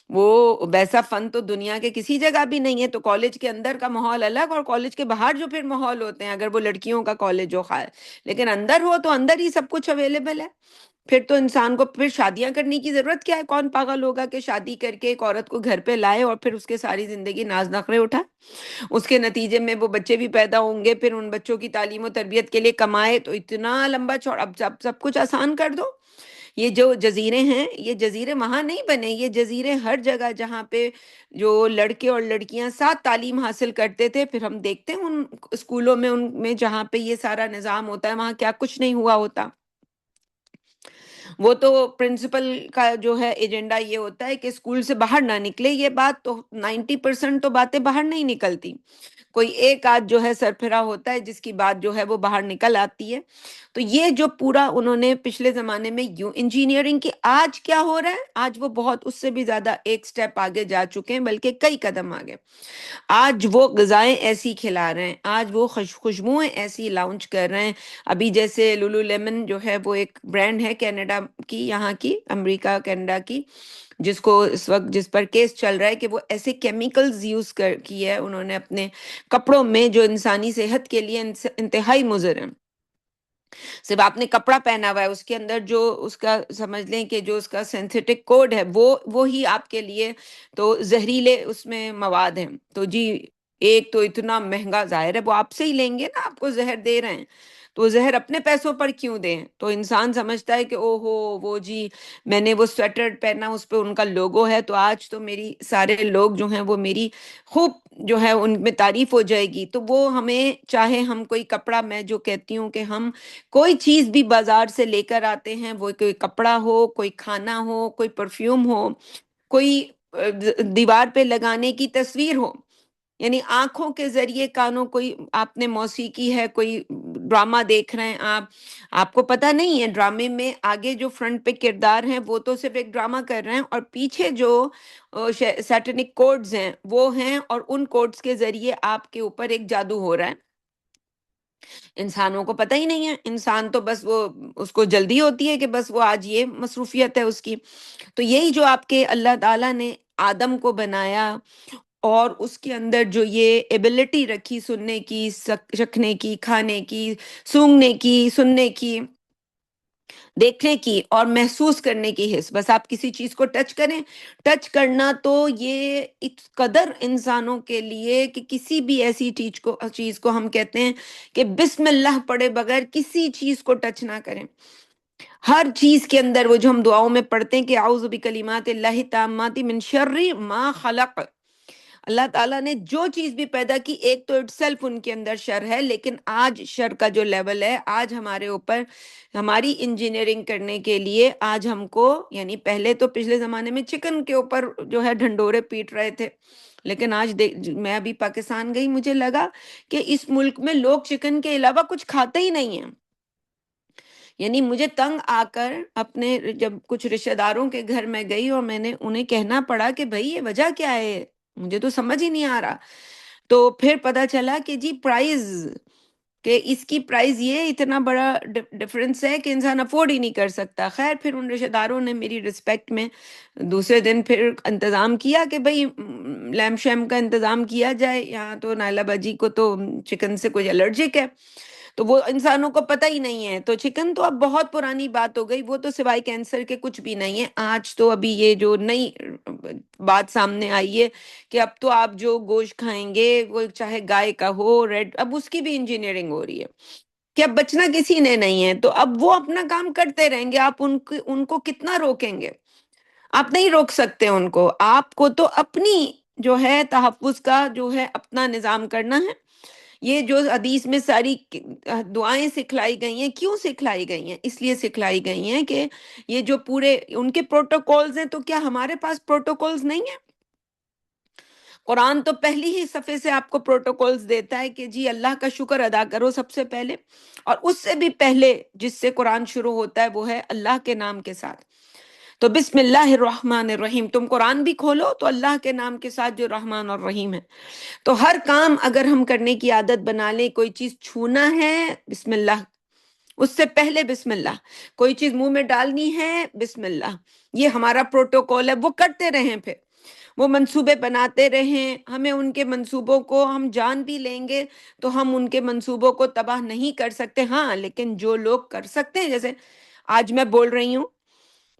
وہ ویسا فن تو دنیا کے کسی جگہ بھی نہیں ہے، تو کالج کے اندر کا ماحول الگ، اور کالج کے باہر جو پھر ماحول ہوتے ہیں، اگر وہ لڑکیوں کا کالج ہو خیر، لیکن اندر ہو تو اندر ہی سب کچھ اویلیبل ہے۔ پھر تو انسان کو پھر شادیاں کرنے کی ضرورت کیا ہے؟ کون پاگل ہوگا کہ شادی کر کے ایک عورت کو گھر پہ لائے اور پھر اس کے ساری زندگی ناز نخرے اٹھائے، اس کے نتیجے میں وہ بچے بھی پیدا ہوں گے، پھر ان بچوں کی تعلیم و تربیت کے لیے کمائے، تو اتنا لمبا چوڑا، اب سب کچھ آسان کر دو یہ جو جزیرے ہیں، یہ جزیرے وہاں نہیں بنے، یہ جزیرے ہر جگہ جہاں پہ جو لڑکے اور لڑکیاں ساتھ تعلیم حاصل کرتے تھے، پھر ہم دیکھتے ہیں ان اسکولوں میں، ان میں جہاں پہ یہ سارا نظام ہوتا ہے، وہاں کیا کچھ نہیں ہوا ہوتا۔ وہ تو پرنسپل کا جو ہے ایجنڈا یہ ہوتا ہے کہ اسکول سے باہر نہ نکلے، یہ بات تو 90% تو باتیں باہر نہیں نکلتی، کوئی ایک آدھ جو ہے سرپھرا ہوتا ہے جس کی بات جو ہے وہ باہر نکل آتی ہے۔ تو یہ جو پورا انہوں نے پچھلے زمانے میں یوں انجینئرنگ کی، آج کیا ہو رہا ہے، آج وہ بہت اس سے بھی زیادہ ایک سٹیپ آگے جا چکے ہیں، بلکہ کئی قدم آگے۔ آج وہ غذائیں ایسی کھلا رہے ہیں، آج وہ خوشبوئیں ایسی لانچ کر رہے ہیں۔ ابھی جیسے لولو لیمن جو ہے وہ ایک برانڈ ہے کینیڈا کی، یہاں کی، امریکہ کینیڈا کی، جس کو اس وقت جس پر کیس چل رہا ہے کہ وہ ایسے کیمیکلز یوز کی ہے انہوں نے اپنے کپڑوں میں جو انسانی صحت کے لیے انتہائی مضر ہیں۔ صرف آپ نے کپڑا پہنا ہوا ہے، اس کے اندر جو اس کا سمجھ لیں کہ جو اس کا سینتھیٹک کوڈ ہے وہ ہی آپ کے لیے تو زہریلے اس میں مواد ہیں۔ تو جی ایک تو اتنا مہنگا، ظاہر ہے وہ آپ سے ہی لیں گے نا، آپ کو زہر دے رہے ہیں تو وہ زہر اپنے پیسوں پر کیوں دیں؟ تو انسان سمجھتا ہے کہ او ہو وہ جی میں نے وہ سویٹر پہنا، اس پہ ان کا لوگو ہے، تو آج تو میری سارے لوگ جو ہیں وہ میری خوب جو ہے ان میں تعریف ہو جائے گی۔ تو وہ ہمیں چاہے ہم کوئی کپڑا، میں جو کہتی ہوں کہ ہم کوئی چیز بھی بازار سے لے کر آتے ہیں، وہ کوئی کپڑا ہو، کوئی کھانا ہو، کوئی پرفیوم ہو، کوئی دیوار پہ لگانے کی تصویر ہو، یعنی آنکھوں کے ذریعے کانوں، کوئی آپ نے موسیقی ہے، کوئی ڈرامہ دیکھ رہے ہیں آپ کو پتہ نہیں ہے ڈرامے میں آگے جو فرنٹ پہ کردار ہیں وہ تو صرف ایک ڈرامہ کر رہے ہیں، اور پیچھے جو سیٹنک کوڈز ہیں وہ ہیں، اور ان کوڈز کے ذریعے آپ کے اوپر ایک جادو ہو رہا ہے۔ انسانوں کو پتہ ہی نہیں ہے، انسان تو بس وہ اس کو جلدی ہوتی ہے کہ بس وہ آج یہ مصروفیت ہے اس کی۔ تو یہی جو آپ کے اللہ تعالیٰ نے آدم کو بنایا اور اس کے اندر جو یہ ایبلٹی رکھی سننے کی، چکھنے کی، کھانے کی، سونگھنے کی، سننے کی، دیکھنے کی اور محسوس کرنے کی حس، بس آپ کسی چیز کو ٹچ کریں، ٹچ کرنا تو یہ اس قدر انسانوں کے لیے کہ کسی بھی ایسی چیز کو ہم کہتے ہیں کہ بسم اللہ پڑھے بغیر کسی چیز کو ٹچ نہ کریں۔ ہر چیز کے اندر وہ جو ہم دعاؤں میں پڑھتے ہیں کہ اعوذ بکلمات اللہ التامات من شر ما خلق، اللہ تعالیٰ نے جو چیز بھی پیدا کی، ایک تو اٹ سیلف ان کے اندر شر ہے، لیکن آج شر کا جو لیول ہے، آج ہمارے اوپر ہماری انجینئرنگ کرنے کے لیے آج ہم کو، یعنی پہلے تو پچھلے زمانے میں چکن کے اوپر جو ہے ڈھنڈورے پیٹ رہے تھے، لیکن آج میں ابھی پاکستان گئی، مجھے لگا کہ اس ملک میں لوگ چکن کے علاوہ کچھ کھاتے ہی نہیں ہیں۔ یعنی مجھے تنگ آ کر اپنے جب کچھ رشتہ داروں کے گھر میں گئی اور میں نے انہیں کہنا پڑا کہ بھائی یہ وجہ کیا ہے، مجھے تو سمجھ ہی نہیں آ رہا، تو پھر پتا چلا کہ جی پرائز، کہ اس کی پرائز یہ اتنا بڑا ڈفرنس ہے کہ انسان افورڈ ہی نہیں کر سکتا۔ خیر پھر ان رشتہ داروں نے میری رسپیکٹ میں دوسرے دن پھر انتظام کیا کہ بھئی لیمب شیمب کا انتظام کیا جائے، یہاں تو نائلہ باجی کو تو چکن سے کوئی الرجک ہے، تو وہ انسانوں کو پتہ ہی نہیں ہے۔ تو چکن تو اب بہت پرانی بات ہو گئی، وہ تو سوائے کینسر کے کچھ بھی نہیں ہے۔ آج تو ابھی یہ جو نئی بات سامنے آئی ہے کہ اب تو آپ جو گوشت کھائیں گے وہ چاہے گائے کا ہو، ریڈ، اب اس کی بھی انجینئرنگ ہو رہی ہے کہ اب بچنا کسی نے نہیں ہے، تو اب وہ اپنا کام کرتے رہیں گے، آپ ان کو کتنا روکیں گے؟ آپ نہیں روک سکتے ان کو، آپ کو تو اپنی جو ہے تحفظ کا جو ہے اپنا نظام کرنا ہے۔ یہ جو حدیث میں ساری دعائیں سکھلائی گئی ہیں، کیوں سکھلائی گئی ہیں؟ اس لیے سکھلائی گئی ہیں کہ یہ جو پورے ان کے پروٹوکولز ہیں، تو کیا ہمارے پاس پروٹوکولز نہیں ہیں؟ قرآن تو پہلی ہی صفحے سے آپ کو پروٹوکولز دیتا ہے کہ جی اللہ کا شکر ادا کرو سب سے پہلے، اور اس سے بھی پہلے جس سے قرآن شروع ہوتا ہے وہ ہے اللہ کے نام کے ساتھ۔ تو بسم اللہ الرحمن الرحیم، تم قرآن بھی کھولو تو اللہ کے نام کے ساتھ جو رحمان اور رحیم ہے۔ تو ہر کام اگر ہم کرنے کی عادت بنا لیں، کوئی چیز چھونا ہے بسم اللہ، اس سے پہلے بسم اللہ، کوئی چیز منہ میں ڈالنی ہے بسم اللہ، یہ ہمارا پروٹوکول ہے، وہ کرتے رہیں، پھر وہ منصوبے بناتے رہیں۔ ہمیں ان کے منصوبوں کو ہم جان بھی لیں گے تو ہم ان کے منصوبوں کو تباہ نہیں کر سکتے، ہاں لیکن جو لوگ کر سکتے ہیں، جیسے آج میں بول رہی ہوں،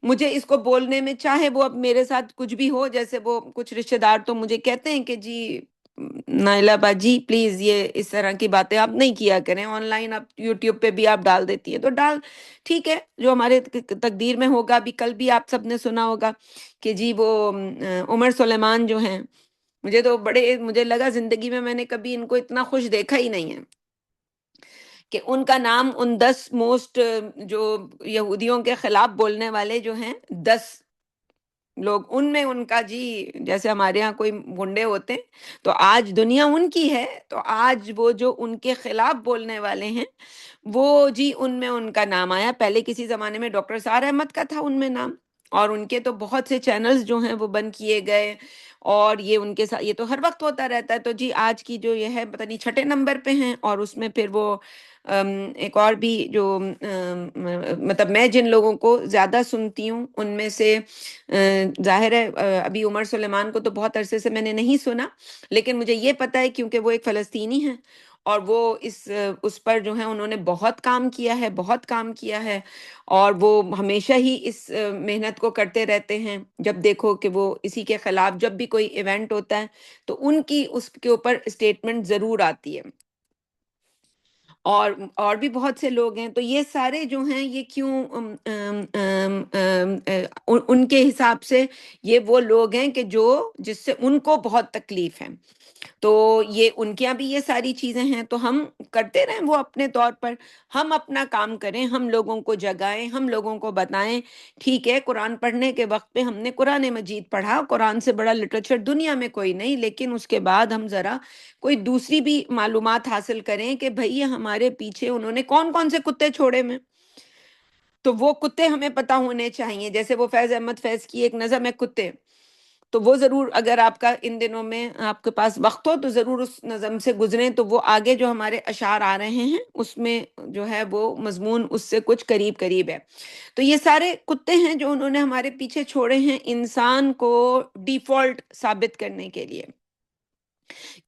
مجھے اس کو بولنے میں چاہے وہ اب میرے ساتھ کچھ بھی ہو، جیسے وہ کچھ رشتہ دار تو مجھے کہتے ہیں کہ جی نائلہ باجی پلیز یہ اس طرح کی باتیں آپ نہیں کیا کریں آن لائن. آپ یوٹیوب پہ بھی آپ ڈال دیتی ہیں تو ٹھیک ہے، جو ہمارے تقدیر میں ہوگا. ابھی کل بھی آپ سب نے سنا ہوگا کہ جی وہ عمر سلیمان جو ہیں، مجھے لگا زندگی میں نے کبھی ان کو اتنا خوش دیکھا ہی نہیں ہے کہ ان کا نام ان 10 موسٹ جو یہودیوں کے خلاف بولنے والے جو ہیں 10 لوگ، ان میں ان کا جی جیسے ہمارے ہاں کوئی گنڈے ہوتے ہیں تو آج دنیا ان کی ہے، تو آج وہ جو ان کے خلاف بولنے والے ہیں وہ جی ان میں ان کا نام آیا. پہلے کسی زمانے میں ڈاکٹر سار احمد کا تھا ان میں نام، اور ان کے تو بہت سے چینلز جو ہیں وہ بند کیے گئے، اور یہ ان کے ساتھ یہ تو ہر وقت ہوتا رہتا ہے. تو جی آج کی جو یہ ہے پتہ نہیں چھٹے نمبر پہ ہیں، اور اس میں پھر وہ ایک اور بھی جو مطلب میں جن لوگوں کو زیادہ سنتی ہوں ان میں سے ظاہر ہے ابھی عمر سلیمان کو تو بہت عرصے سے میں نے نہیں سنا، لیکن مجھے یہ پتا ہے کیونکہ وہ ایک فلسطینی ہیں، اور وہ اس پر جو ہے انہوں نے بہت کام کیا ہے، بہت کام کیا ہے، اور وہ ہمیشہ ہی اس محنت کو کرتے رہتے ہیں. جب دیکھو کہ وہ اسی کے خلاف جب بھی کوئی ایونٹ ہوتا ہے تو ان کی اس کے اوپر اسٹیٹمنٹ ضرور آتی ہے. اور بھی بہت سے لوگ ہیں. تو یہ سارے جو ہیں یہ کیوں ان کے حساب سے یہ وہ لوگ ہیں کہ جس سے ان کو بہت تکلیف ہے. تو یہ ان کے یہاں بھی یہ ساری چیزیں ہیں، تو ہم کرتے رہیں وہ اپنے طور پر، ہم اپنا کام کریں، ہم لوگوں کو جگائیں، ہم لوگوں کو بتائیں. ٹھیک ہے قرآن پڑھنے کے وقت پہ ہم نے قرآن مجید پڑھا، قرآن سے بڑا لٹریچر دنیا میں کوئی نہیں، لیکن اس کے بعد ہم ذرا کوئی دوسری بھی معلومات حاصل کریں کہ بھئی ہمارے پیچھے انہوں نے کون کون سے کتے چھوڑے میں، تو وہ کتے ہمیں پتہ ہونے چاہیے. جیسے وہ فیض احمد فیض کی ایک نظم ہے کتے، تو وہ ضرور اگر آپ کا ان دنوں میں آپ کے پاس وقت ہو تو ضرور اس نظم سے گزریں، تو وہ آگے جو ہمارے اشعار آ رہے ہیں اس میں جو ہے وہ مضمون اس سے کچھ قریب قریب ہے. تو یہ سارے کتے ہیں جو انہوں نے ہمارے پیچھے چھوڑے ہیں انسان کو ڈیفالٹ ثابت کرنے کے لیے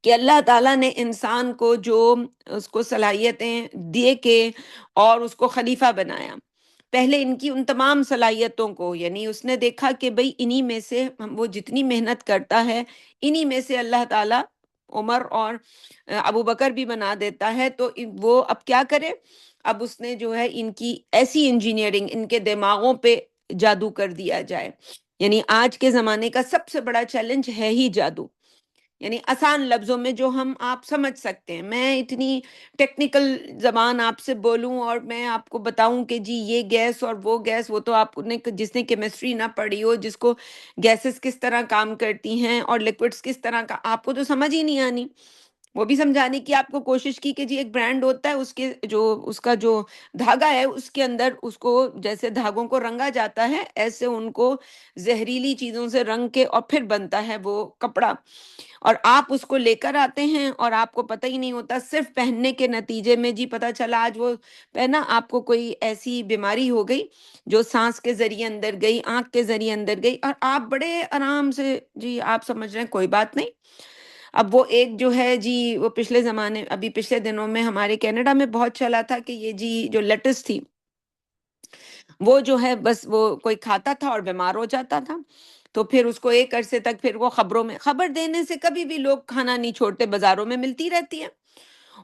کہ اللہ تعالیٰ نے انسان کو جو اس کو صلاحیتیں دیے کے اور اس کو خلیفہ بنایا، پہلے ان کی ان تمام صلاحیتوں کو، یعنی اس نے دیکھا کہ بھئی انہی میں سے وہ جتنی محنت کرتا ہے انہی میں سے اللہ تعالیٰ عمر اور ابو بکر بھی بنا دیتا ہے. تو وہ اب کیا کرے، اب اس نے جو ہے ان کی ایسی انجینئرنگ ان کے دماغوں پہ جادو کر دیا جائے. یعنی آج کے زمانے کا سب سے بڑا چیلنج ہے ہی جادو. یعنی آسان لفظوں میں جو ہم آپ سمجھ سکتے ہیں، میں اتنی ٹیکنیکل زبان آپ سے بولوں اور میں آپ کو بتاؤں کہ جی یہ گیس اور وہ گیس، وہ تو آپ نے جس نے کیمسٹری نہ پڑھی ہو، جس کو گیسز کس طرح کام کرتی ہیں اور لیکوڈز کس طرح کا، آپ کو تو سمجھ ہی نہیں آنی. وہ بھی سمجھانے کی آپ کو کوشش کی کہ جی ایک برانڈ ہوتا ہے، اس کا جو دھاگا ہے اس کے اندر اس کو جیسے دھاگوں کو رنگا جاتا ہے ایسے ان کو زہریلی چیزوں سے رنگ کے اور پھر بنتا ہے وہ کپڑا، اور آپ اس کو لے کر آتے ہیں اور آپ کو پتہ ہی نہیں ہوتا، صرف پہننے کے نتیجے میں جی پتہ چلا آج وہ پہنا، آپ کو کوئی ایسی بیماری ہو گئی جو سانس کے ذریعے اندر گئی، آنکھ کے ذریعے اندر گئی، اور آپ بڑے آرام سے جی آپ سمجھ رہے ہیں کوئی بات نہیں. اب وہ ایک جو ہے جی وہ ابھی پچھلے دنوں میں ہمارے کینیڈا میں بہت چلا تھا کہ یہ جی جو لیٹس تھی وہ جو ہے بس وہ کوئی کھاتا تھا اور بیمار ہو جاتا تھا، تو پھر اس کو ایک عرصے تک پھر وہ خبروں میں، خبر دینے سے کبھی بھی لوگ کھانا نہیں چھوڑتے، بازاروں میں ملتی رہتی ہے،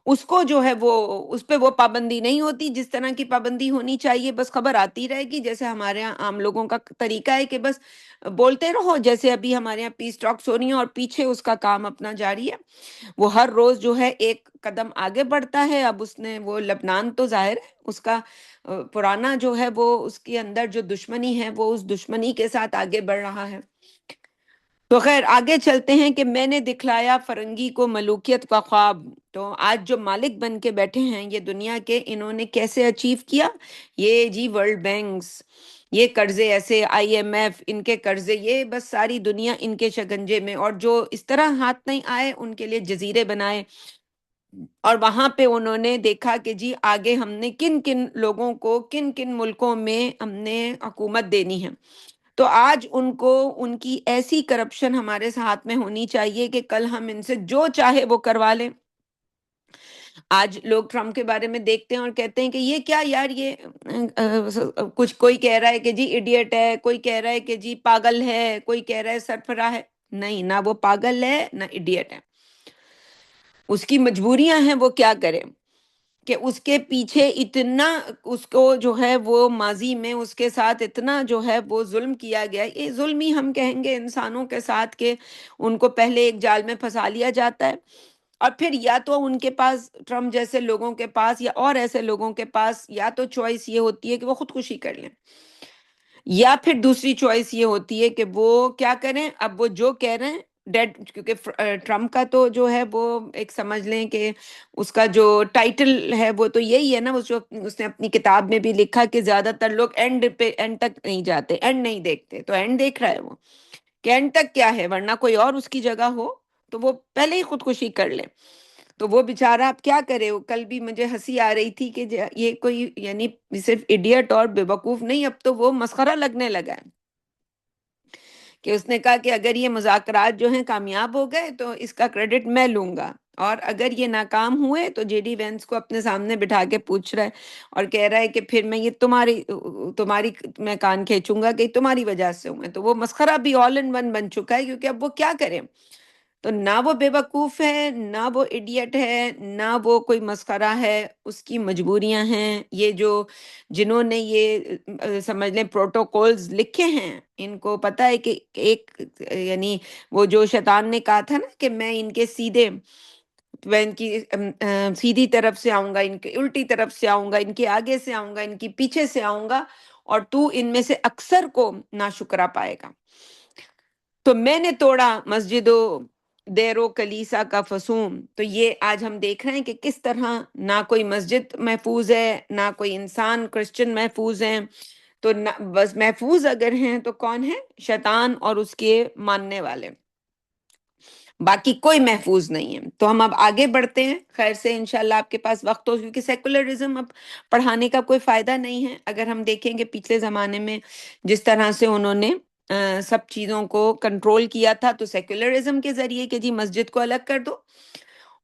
اس کو جو ہے وہ اس پہ وہ پابندی نہیں ہوتی جس طرح کی پابندی ہونی چاہیے، بس خبر آتی رہے گی. جیسے ہمارے یہاں عام لوگوں کا طریقہ ہے کہ بس بولتے رہو، جیسے ابھی ہمارے یہاں پیس ٹاکس ہو رہی ہیں اور پیچھے اس کا کام اپنا جاری ہے، وہ ہر روز جو ہے ایک قدم آگے بڑھتا ہے. اب اس نے وہ لبنان تو ظاہر ہے اس کا پرانا جو ہے وہ اس کے اندر جو دشمنی ہے وہ اس دشمنی کے ساتھ آگے بڑھ رہا ہے. تو خیر آگے چلتے ہیں کہ میں نے دکھلایا فرنگی کو ملوکیت کا خواب. تو آج جو مالک بن کے بیٹھے ہیں یہ دنیا کے، انہوں نے کیسے اچیو کیا؟ یہ جی ورلڈ بینکس، یہ قرضے ایسے IMF، ان کے قرضے، یہ بس ساری دنیا ان کے شکنجے میں، اور جو اس طرح ہاتھ نہیں آئے ان کے لیے جزیرے بنائے، اور وہاں پہ انہوں نے دیکھا کہ جی آگے ہم نے کن کن لوگوں کو کن کن ملکوں میں ہم نے حکومت دینی ہے. تو آج ان کو ان کی ایسی کرپشن ہمارے ہاتھ میں ہونی چاہیے کہ کل ہم ان سے جو چاہے وہ کروا لیں. آج لوگ ٹرمپ کے بارے میں دیکھتے ہیں اور کہتے ہیں کہ یہ کیا یار، یہ کچھ کوئی کہہ رہا ہے کہ جی ایڈیٹ ہے، کوئی کہہ رہا ہے کہ جی پاگل ہے، کوئی کہہ رہا ہے سرفراہ ہے. نہیں، نہ وہ پاگل ہے نہ ایڈیٹ ہے. اس کی مجبوریاں ہیں، وہ کیا کرے کہ اس کے پیچھے اتنا اس کو جو ہے وہ ماضی میں اس کے ساتھ اتنا جو ہے وہ ظلم کیا گیا، یہ ظلم ہی ہم کہیں گے انسانوں کے ساتھ، کہ ان کو پہلے ایک جال میں پھنسا لیا جاتا ہے، اور پھر یا تو ان کے پاس، ٹرمپ جیسے لوگوں کے پاس یا اور ایسے لوگوں کے پاس، یا تو چوائس یہ ہوتی ہے کہ وہ خودکشی کر لیں، یا پھر دوسری چوائس یہ ہوتی ہے کہ وہ کیا کریں، اب وہ جو کہہ رہے ہیں ڈیڈ، کیونکہ ٹرمپ کا تو جو ہے وہ ایک سمجھ لیں کہ اس کا جو ٹائٹل ہے وہ تو یہی ہے نا، وہ جو اس نے اپنی کتاب میں بھی لکھا کہ زیادہ تر لوگ اینڈ پہ، اینڈ تک نہیں جاتے، اینڈ نہیں دیکھتے، تو اینڈ دیکھ رہا ہے وہ کہ اینڈ تک کیا ہے، ورنہ کوئی اور اس کی جگہ ہو تو وہ پہلے ہی خودکشی کر لے۔ تو وہ بیچارہ اب کیا کرے، وہ کل بھی مجھے ہنسی آ رہی تھی کہ یہ کوئی یعنی صرف ایڈیٹ اور بے وقوف نہیں، اب تو وہ مسخرہ لگنے لگا ہے، کہ اس نے کہا کہ اگر یہ مذاکرات جو ہیں کامیاب ہو گئے تو اس کا کریڈٹ میں لوں گا، اور اگر یہ ناکام ہوئے تو جے ڈی وینس کو اپنے سامنے بٹھا کے پوچھ رہا ہے اور کہہ رہا ہے کہ پھر میں یہ تمہاری میں کان کھینچوں گا کہ تمہاری وجہ سے ہوئے، تو وہ مسخرہ بھی آل ان ون بن چکا ہے، کیونکہ اب وہ کیا کرے، تو نہ وہ بے وقوف ہے، نہ وہ ایڈیٹ ہے، نہ وہ کوئی مسخرہ ہے، اس کی مجبوریاں ہیں، یہ جو جنہوں نے یہ سمجھ لیں پروٹوکولز لکھے ہیں، ان کو پتہ ہے کہ ایک یعنی وہ جو شیطان نے کہا تھا نا کہ میں ان کے سیدھے، میں ان کی سیدھی طرف سے آؤں گا، ان کی الٹی طرف سے آؤں گا، ان کے آگے سے آؤں گا، ان کی پیچھے سے آؤں گا، اور تو ان میں سے اکثر کو ناشکرا پائے گا، تو میں نے توڑا مسجد و دیر و کلیسا کا فسوم۔ تو یہ آج ہم دیکھ رہے ہیں کہ کس طرح نہ کوئی مسجد محفوظ ہے، نہ کوئی انسان کرسچن محفوظ ہیں، تو بس محفوظ اگر ہیں تو کون ہے؟ شیطان اور اس کے ماننے والے، باقی کوئی محفوظ نہیں ہے۔ تو ہم اب آگے بڑھتے ہیں خیر سے، انشاءاللہ آپ کے پاس وقت ہو، کیونکہ سیکولرزم اب پڑھانے کا کوئی فائدہ نہیں ہے۔ اگر ہم دیکھیں کہ پچھلے زمانے میں جس طرح سے انہوں نے سب چیزوں کو کنٹرول کیا تھا، تو سیکولرزم کے ذریعے کہ جی مسجد کو الگ کر دو،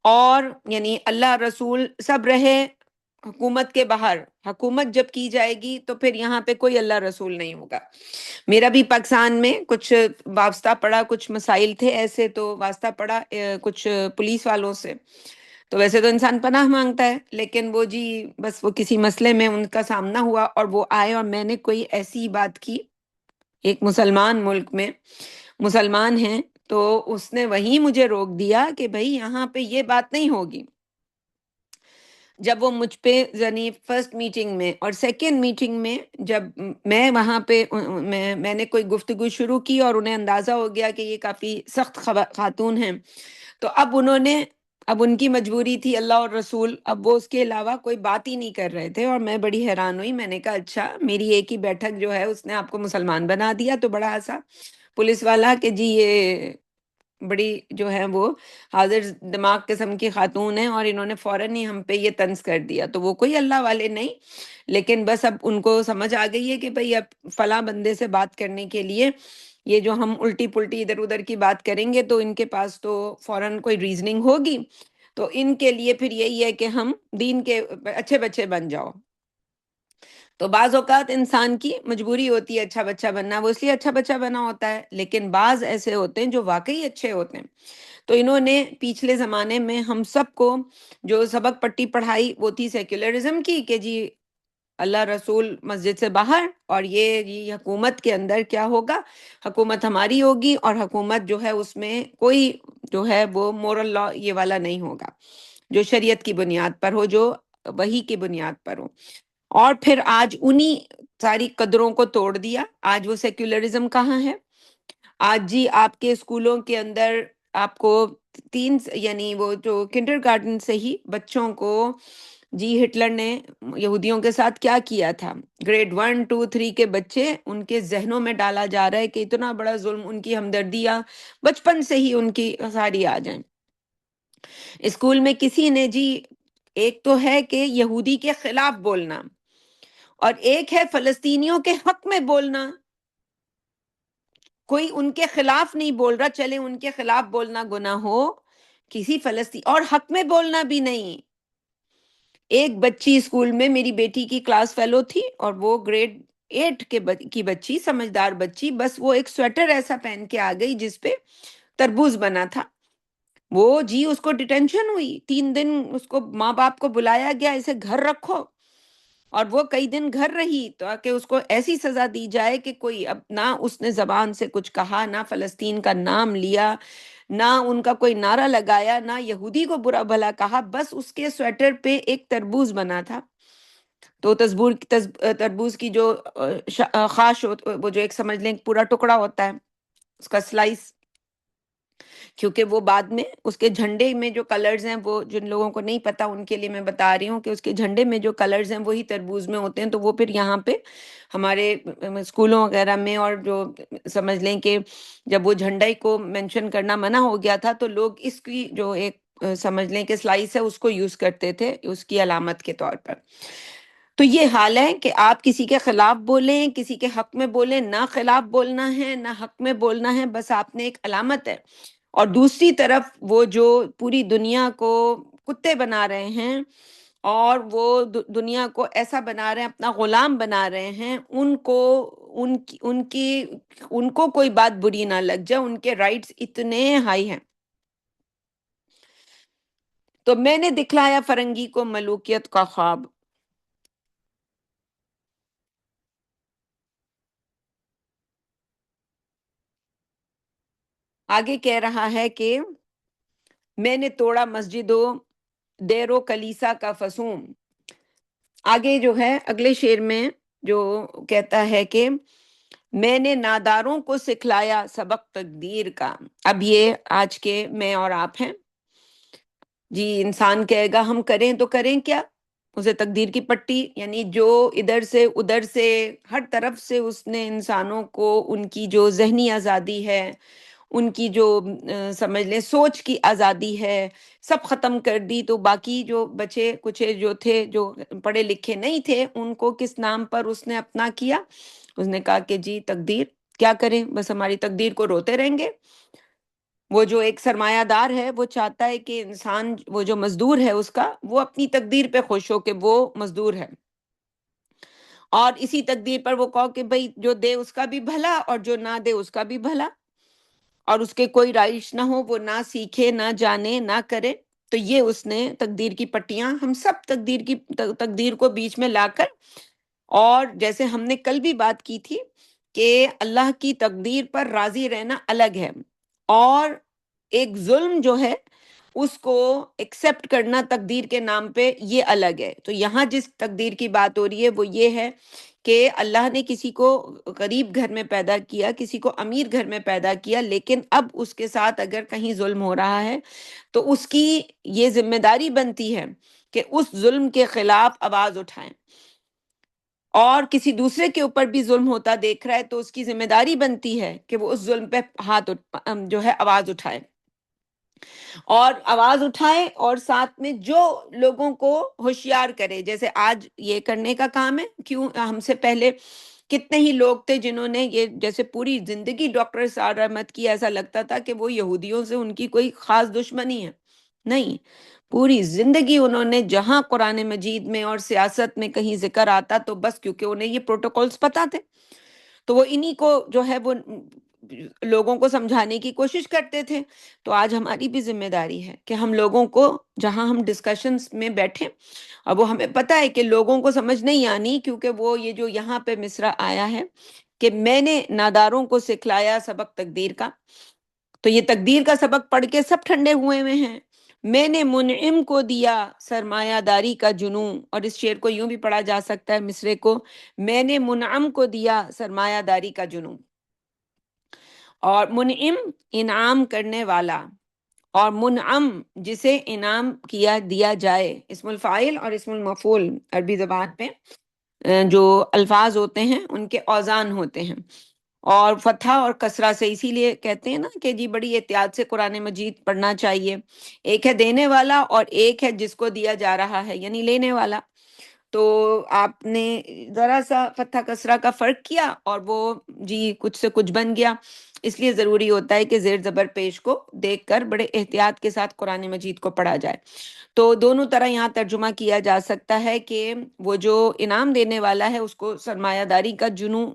اور یعنی اللہ رسول سب رہے حکومت کے باہر، حکومت جب کی جائے گی تو پھر یہاں پہ کوئی اللہ رسول نہیں ہوگا۔ میرا بھی پاکستان میں کچھ وابستہ پڑا، کچھ مسائل تھے ایسے، تو واسطہ پڑا کچھ پولیس والوں سے، تو ویسے تو انسان پناہ مانگتا ہے، لیکن وہ جی بس وہ کسی مسئلے میں ان کا سامنا ہوا اور وہ آئے، اور میں نے کوئی ایسی بات کی ایک مسلمان ملک میں، مسلمان ہیں، تو اس نے وہیں مجھے روک دیا کہ بھئی یہاں پہ یہ بات نہیں ہوگی۔ جب وہ مجھ پہ یعنی فرسٹ میٹنگ میں اور سیکنڈ میٹنگ میں جب میں وہاں پہ میں نے کوئی گفتگو شروع کی اور انہیں اندازہ ہو گیا کہ یہ کافی سخت خاتون ہیں، تو اب انہوں نے، اب ان کی مجبوری تھی اللہ اور رسول، اب وہ اس کے علاوہ کوئی بات ہی نہیں کر رہے تھے، اور میں بڑی حیران ہوئی، میں نے کہا اچھا میری ایک ہی بیٹھک جو ہے اس نے آپ کو مسلمان بنا دیا؟ تو بڑا ہنسا پولیس والا کہ جی یہ بڑی جو ہے وہ حاضر دماغ قسم کی خاتون ہیں، اور انہوں نے فوراً ہی ہم پہ یہ طنز کر دیا۔ تو وہ کوئی اللہ والے نہیں، لیکن بس اب ان کو سمجھ آ گئی ہے کہ بھئی اب فلاں بندے سے بات کرنے کے لیے یہ جو ہم الٹی پلٹی ادھر ادھر کی بات کریں گے تو ان کے پاس تو فوراً کوئی ریزننگ ہوگی، تو ان کے لیے پھر یہی ہے کہ ہم دین کے اچھے بچے بن جاؤ۔ تو بعض اوقات انسان کی مجبوری ہوتی ہے اچھا بچہ بننا، وہ اس لیے اچھا بچہ بنا ہوتا ہے، لیکن بعض ایسے ہوتے ہیں جو واقعی اچھے ہوتے ہیں۔ تو انہوں نے پچھلے زمانے میں ہم سب کو جو سبق پٹی پڑھائی وہ تھی سیکولرزم کی، کہ جی اللہ رسول مسجد سے باہر، اور یہ حکومت کے اندر کیا ہوگا، حکومت ہماری ہوگی، اور حکومت جو ہے اس میں کوئی جو ہے وہ مورل لا یہ والا نہیں ہوگا، جو شریعت کی بنیاد پر ہو، جو وحی کی بنیاد پر ہو۔ اور پھر آج انہی ساری قدروں کو توڑ دیا، آج وہ سیکولرزم کہاں ہے؟ آج جی آپ کے اسکولوں کے اندر آپ کو یعنی وہ جو کنڈر گارڈن سے ہی بچوں کو، جی ہٹلر نے یہودیوں کے ساتھ کیا کیا تھا، گریڈ 1 2 3 کے بچے ان کے ذہنوں میں ڈالا جا رہا ہے کہ اتنا بڑا ظلم، ان کی ہمدردیاں بچپن سے ہی ان کی ساری آ جائیں۔ اسکول میں کسی نے جی، ایک تو ہے کہ یہودی کے خلاف بولنا، اور ایک ہے فلسطینیوں کے حق میں بولنا۔ کوئی ان کے خلاف نہیں بول رہا، چلے ان کے خلاف بولنا گناہ ہو، کسی فلسطین اور حق میں بولنا بھی نہیں۔ ایک بچی اسکول میں، میری بیٹی کی کلاس فیلو تھی، اور وہ گریڈ 8 کی بچی، سمجھدار بچی، بس وہ ایک سویٹر ایسا پہن کے آ گئی جس پہ تربوز بنا تھا، وہ جی اس کو ڈیٹینشن ہوئی 3 دن، اس کو ماں باپ کو بلایا گیا اسے گھر رکھو، اور وہ کئی دن گھر رہی تاکہ اس کو ایسی سزا دی جائے کہ کوئی اب نہ اس نے زبان سے کچھ کہا، نہ فلسطین کا نام لیا، نہ ان کا کوئی نعرہ لگایا، نہ یہودی کو برا بھلا کہا، بس اس کے سویٹر پہ ایک تربوز بنا تھا، تو تربوز کی جو خاش وہ جو ایک سمجھ لیں پورا ٹکڑا ہوتا ہے اس کا سلائس، کیونکہ وہ بعد میں اس کے جھنڈے میں جو کلرز ہیں، وہ جن لوگوں کو نہیں پتا ان کے لیے میں بتا رہی ہوں کہ اس کے جھنڈے میں جو کلرز ہیں وہی تربوز میں ہوتے ہیں، تو وہ پھر یہاں پہ ہمارے اسکولوں وغیرہ میں، اور جو سمجھ لیں کہ جب وہ جھنڈے کو مینشن کرنا منع ہو گیا تھا تو لوگ اس کی جو ایک سمجھ لیں کہ سلائس ہے اس کو یوز کرتے تھے اس کی علامت کے طور پر۔ تو یہ حال ہے کہ آپ کسی کے خلاف بولیں، کسی کے حق میں بولیں، نہ خلاف بولنا ہے نہ حق میں بولنا ہے، بس آپ نے ایک علامت ہے۔ اور دوسری طرف وہ جو پوری دنیا کو کتے بنا رہے ہیں اور وہ دنیا کو ایسا بنا رہے ہیں، اپنا غلام بنا رہے ہیں، ان کو ان کو کوئی بات بری نہ لگ جائے، ان کے رائٹس اتنے ہائی ہیں۔ تو میں نے دکھلایا فرنگی کو ملوکیت کا خواب۔ آگے کہہ رہا ہے کہ میں نے توڑا مسجد و دیر و کلیسا کا فسوم۔ آگے جو ہے اگلے شعر میں جو کہتا ہے کہ میں نے ناداروں کو سکھلایا سبق تقدیر کا۔ اب یہ آج کے میں اور آپ ہیں جی، انسان کہے گا ہم کریں تو کریں کیا، اسے تقدیر کی پٹی، یعنی جو ادھر سے ادھر سے ہر طرف سے اس نے انسانوں کو ان کی جو ذہنی آزادی ہے، ان کی جو سمجھ لیں سوچ کی آزادی ہے، سب ختم کر دی، تو باقی جو بچے کچھ جو تھے جو پڑھے لکھے نہیں تھے ان کو کس نام پر اس نے اپنا کیا؟ اس نے کہا کہ جی تقدیر، کیا کریں، بس ہماری تقدیر کو روتے رہیں گے۔ وہ جو ایک سرمایہ دار ہے وہ چاہتا ہے کہ انسان وہ جو مزدور ہے اس کا وہ اپنی تقدیر پہ خوش ہو کہ وہ مزدور ہے، اور اسی تقدیر پر وہ کہو کہ بھئی جو دے اس کا بھی بھلا اور جو نہ دے اس کا بھی بھلا، اور اس کے کوئی رائش نہ ہو، وہ نہ سیکھے نہ جانے نہ کرے۔ تو یہ اس نے تقدیر کی پٹیاں ہم سب تقدیر کو بیچ میں لا کر، اور جیسے ہم نے کل بھی بات کی تھی کہ اللہ کی تقدیر پر راضی رہنا الگ ہے، اور ایک ظلم جو ہے اس کو ایکسپٹ کرنا تقدیر کے نام پہ یہ الگ ہے۔ تو یہاں جس تقدیر کی بات ہو رہی ہے وہ یہ ہے کہ اللہ نے کسی کو غریب گھر میں پیدا کیا، کسی کو امیر گھر میں پیدا کیا، لیکن اب اس کے ساتھ اگر کہیں ظلم ہو رہا ہے تو اس کی یہ ذمہ داری بنتی ہے کہ اس ظلم کے خلاف آواز اٹھائیں، اور کسی دوسرے کے اوپر بھی ظلم ہوتا دیکھ رہا ہے تو اس کی ذمہ داری بنتی ہے کہ وہ اس ظلم پہ جو ہے آواز اٹھائے، اور آواز اٹھائے، اور ساتھ میں جو لوگوں کو ہوشیار کرے، جیسے آج یہ کرنے کا کام ہے۔ کیوں ہم سے پہلے کتنے ہی لوگ تھے جنہوں نے یہ جیسے پوری زندگی ڈاکٹر سعد احمد کی ایسا لگتا تھا کہ وہ یہودیوں سے ان کی کوئی خاص دشمنی ہے، نہیں، پوری زندگی انہوں نے جہاں قرآن مجید میں اور سیاست میں کہیں ذکر آتا تو بس کیونکہ انہیں یہ پروٹوکولز پتہ تھے تو وہ انہی کو جو ہے وہ لوگوں کو سمجھانے کی کوشش کرتے تھے۔ تو آج ہماری بھی ذمہ داری ہے کہ ہم لوگوں کو جہاں ہم ڈسکشنز میں بیٹھیں، اب وہ ہمیں پتہ ہے کہ لوگوں کو سمجھ نہیں آنی، کیونکہ وہ یہ جو یہاں پہ مصرع آیا ہے کہ میں نے ناداروں کو سکھلایا سبق تقدیر کا، تو یہ تقدیر کا سبق پڑھ کے سب ٹھنڈے ہوئے ہیں۔ میں نے منعم کو دیا سرمایہ داری کا جنون، اور اس شعر کو یوں بھی پڑھا جا سکتا ہے مصرے کو، میں نے منعم کو دیا سرمایہ داری کا جنون۔ اور منعم انعام کرنے والا، اور منعم جسے انعام کیا دیا جائے، اسم الفاعل اور اسم المفعول عربی زبان میں جو الفاظ ہوتے ہیں ان کے اوزان ہوتے ہیں، اور فتحہ اور کسرہ سے، اسی لیے کہتے ہیں نا کہ جی بڑی احتیاط سے قرآن مجید پڑھنا چاہیے۔ ایک ہے دینے والا اور ایک ہے جس کو دیا جا رہا ہے، یعنی لینے والا۔ تو آپ نے ذرا سا فتح کسرہ کا فرق کیا اور وہ جی کچھ سے کچھ بن گیا، اس لیے ضروری ہوتا ہے کہ زیر زبر پیش کو دیکھ کر بڑے احتیاط کے ساتھ قرآن مجید کو پڑھا جائے۔ تو دونوں طرح یہاں ترجمہ کیا جا سکتا ہے کہ وہ جو انعام دینے والا ہے اس کو سرمایہ داری کا جنون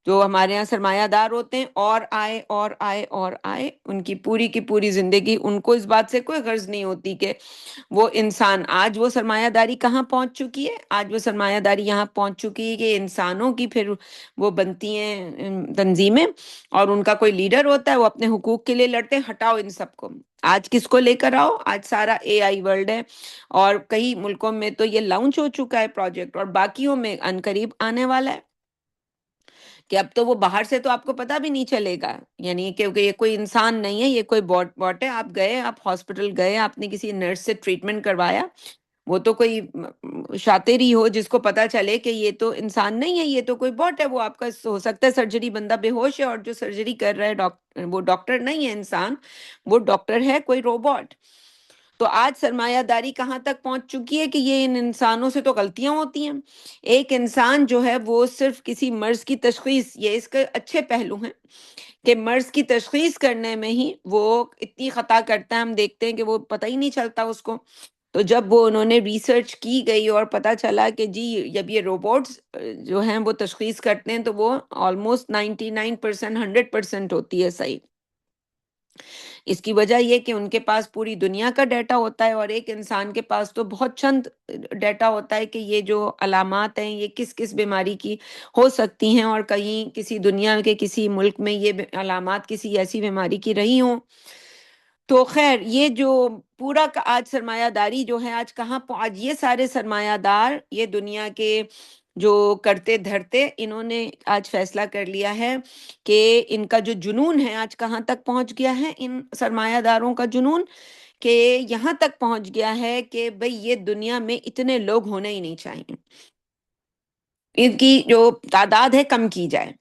جو ہمارے یہاں سرمایہ دار ہوتے ہیں، اور آئے اور آئے اور آئے، ان کی پوری زندگی ان کو اس بات سے کوئی غرض نہیں ہوتی کہ وہ انسان، آج وہ سرمایہ داری کہاں پہنچ چکی ہے، آج وہ سرمایہ داری یہاں پہنچ چکی ہے کہ انسانوں کی پھر وہ بنتی ہیں تنظیمیں، اور ان کا کوئی لیڈر ہوتا ہے، وہ اپنے حقوق کے لیے لڑتے ہیں، ہٹاؤ ان سب کو، آج کس کو لے کر آؤ، آج سارا اے آئی ورلڈ ہے، اور کئی ملکوں میں تو یہ لانچ ہو چکا ہے پروجیکٹ، اور باقیوں میں عنقریب آنے والا ہے، کہ اب تو وہ باہر سے تو آپ کو پتہ بھی نہیں چلے گا، یعنی کیونکہ یہ کوئی انسان نہیں ہے، یہ کوئی بوٹ ہے، آپ گئے، آپ ہاسپٹل گئے، آپ نے کسی نرس سے ٹریٹمنٹ کروایا، وہ تو کوئی شاطر ہی ہو جس کو پتا چلے کہ یہ تو انسان نہیں ہے، یہ تو کوئی بوٹ ہے، وہ آپ کا ہو سکتا ہے سرجری بندہ بے ہوش ہے، اور جو سرجری کر رہا ہے وہ ڈاکٹر نہیں ہے انسان، وہ ڈاکٹر ہے کوئی روبوٹ۔ تو آج سرمایہ داری کہاں تک پہنچ چکی ہے کہ یہ ان انسانوں سے تو غلطیاں ہوتی ہیں، ایک انسان جو ہے وہ صرف کسی مرض کی تشخیص، یہ اس کے اچھے پہلو ہیں کہ مرض کی تشخیص کرنے میں ہی وہ اتنی خطا کرتا ہے، ہم دیکھتے ہیں کہ وہ پتہ ہی نہیں چلتا اس کو، تو جب وہ انہوں نے ریسرچ کی گئی اور پتا چلا کہ جی جب یہ روبوٹس جو ہیں وہ تشخیص کرتے ہیں تو وہ آلموسٹ 99% 100% ہوتی ہے صحیح۔ اس کی وجہ یہ کہ ان کے پاس پوری دنیا کا ڈیٹا ہوتا ہے، اور ایک انسان کے پاس تو بہت چند ڈیٹا ہوتا ہے کہ یہ جو علامات ہیں یہ کس کس بیماری کی ہو سکتی ہیں، اور کہیں کسی دنیا کے کسی ملک میں یہ علامات کسی ایسی بیماری کی رہی ہوں۔ تو خیر یہ جو پورا آج سرمایہ داری جو ہے آج کہاں آج یہ سارے سرمایہ دار، یہ دنیا کے جو کرتے دھرتے، انہوں نے آج فیصلہ کر لیا ہے کہ ان کا جو جنون ہے آج کہاں تک پہنچ گیا ہے، ان سرمایہ داروں کا جنون، کہ یہاں تک پہنچ گیا ہے کہ بھئی یہ دنیا میں اتنے لوگ ہونے ہی نہیں چاہیے، ان کی جو تعداد ہے کم کی جائے،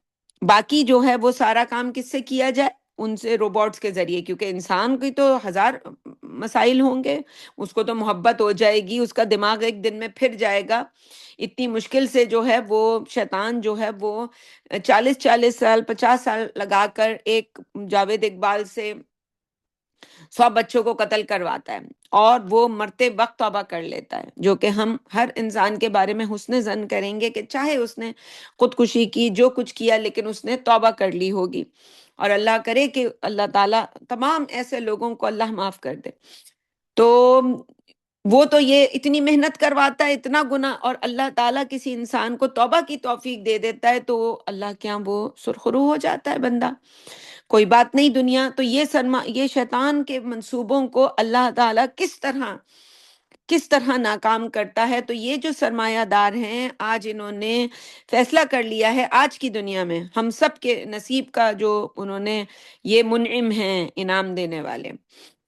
باقی جو ہے وہ سارا کام کس سے کیا جائے، ان سے روبوٹس کے ذریعے، کیونکہ انسان کی تو ہزار مسائل ہوں گے، اس کو تو محبت ہو جائے گی، اس کا دماغ ایک دن میں پھر جائے گا، اتنی مشکل سے جو ہے وہ شیطان جو ہے وہ 40 40 سال 50 سال لگا کر ایک جاوید اقبال سے 100 بچوں کو قتل کرواتا ہے، اور وہ مرتے وقت توبہ کر لیتا ہے، جو کہ ہم ہر انسان کے بارے میں حسن ظن کریں گے کہ چاہے اس نے خودکشی کی، جو کچھ کیا، لیکن اس نے توبہ کر لی ہوگی، اور اللہ کرے کہ اللہ تعالیٰ تمام ایسے لوگوں کو اللہ معاف کر دے۔ تو وہ تو یہ اتنی محنت کرواتا ہے، اتنا گناہ، اور اللہ تعالیٰ کسی انسان کو توبہ کی توفیق دے دیتا ہے، تو اللہ کے ہاں وہ سرخرو ہو جاتا ہے بندہ، کوئی بات نہیں دنیا۔ تو یہ شیطان کے منصوبوں کو اللہ تعالیٰ کس طرح ناکام کرتا ہے۔ تو یہ جو سرمایہ دار ہیں آج انہوں نے فیصلہ کر لیا ہے آج کی دنیا میں ہم سب کے نصیب کا، جو انہوں نے یہ منعم ہیں انعام دینے والے،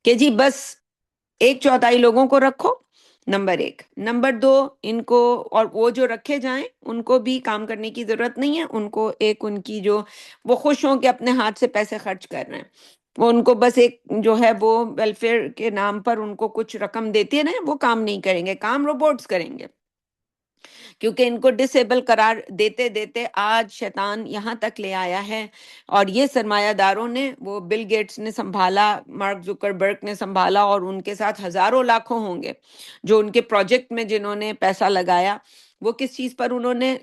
کہ جی بس 1/4 لوگوں کو رکھو، نمبر 1، نمبر 2، ان کو، اور وہ جو رکھے جائیں ان کو بھی کام کرنے کی ضرورت نہیں ہے، ان کو ایک ان کی جو وہ خوش ہوں کہ اپنے ہاتھ سے پیسے خرچ کر رہے ہیں، وہ ان کو بس ایک جو ہے وہ ویلفیئر کے نام پر ان کو کچھ رقم دیتی ہے نا، وہ کام نہیں کریں گے، کام روبوٹس کریں گے، کیونکہ ان کو ڈسیبل قرار دیتے دیتے آج شیطان یہاں تک لے آیا ہے، اور یہ سرمایہ داروں نے، وہ بل گیٹس نے سنبھالا، مارک زکربرگ نے سنبھالا، اور ان کے ساتھ ہزاروں لاکھوں ہوں گے جو ان کے پروجیکٹ میں جنہوں نے پیسہ لگایا، وہ کس چیز پر انہوں نے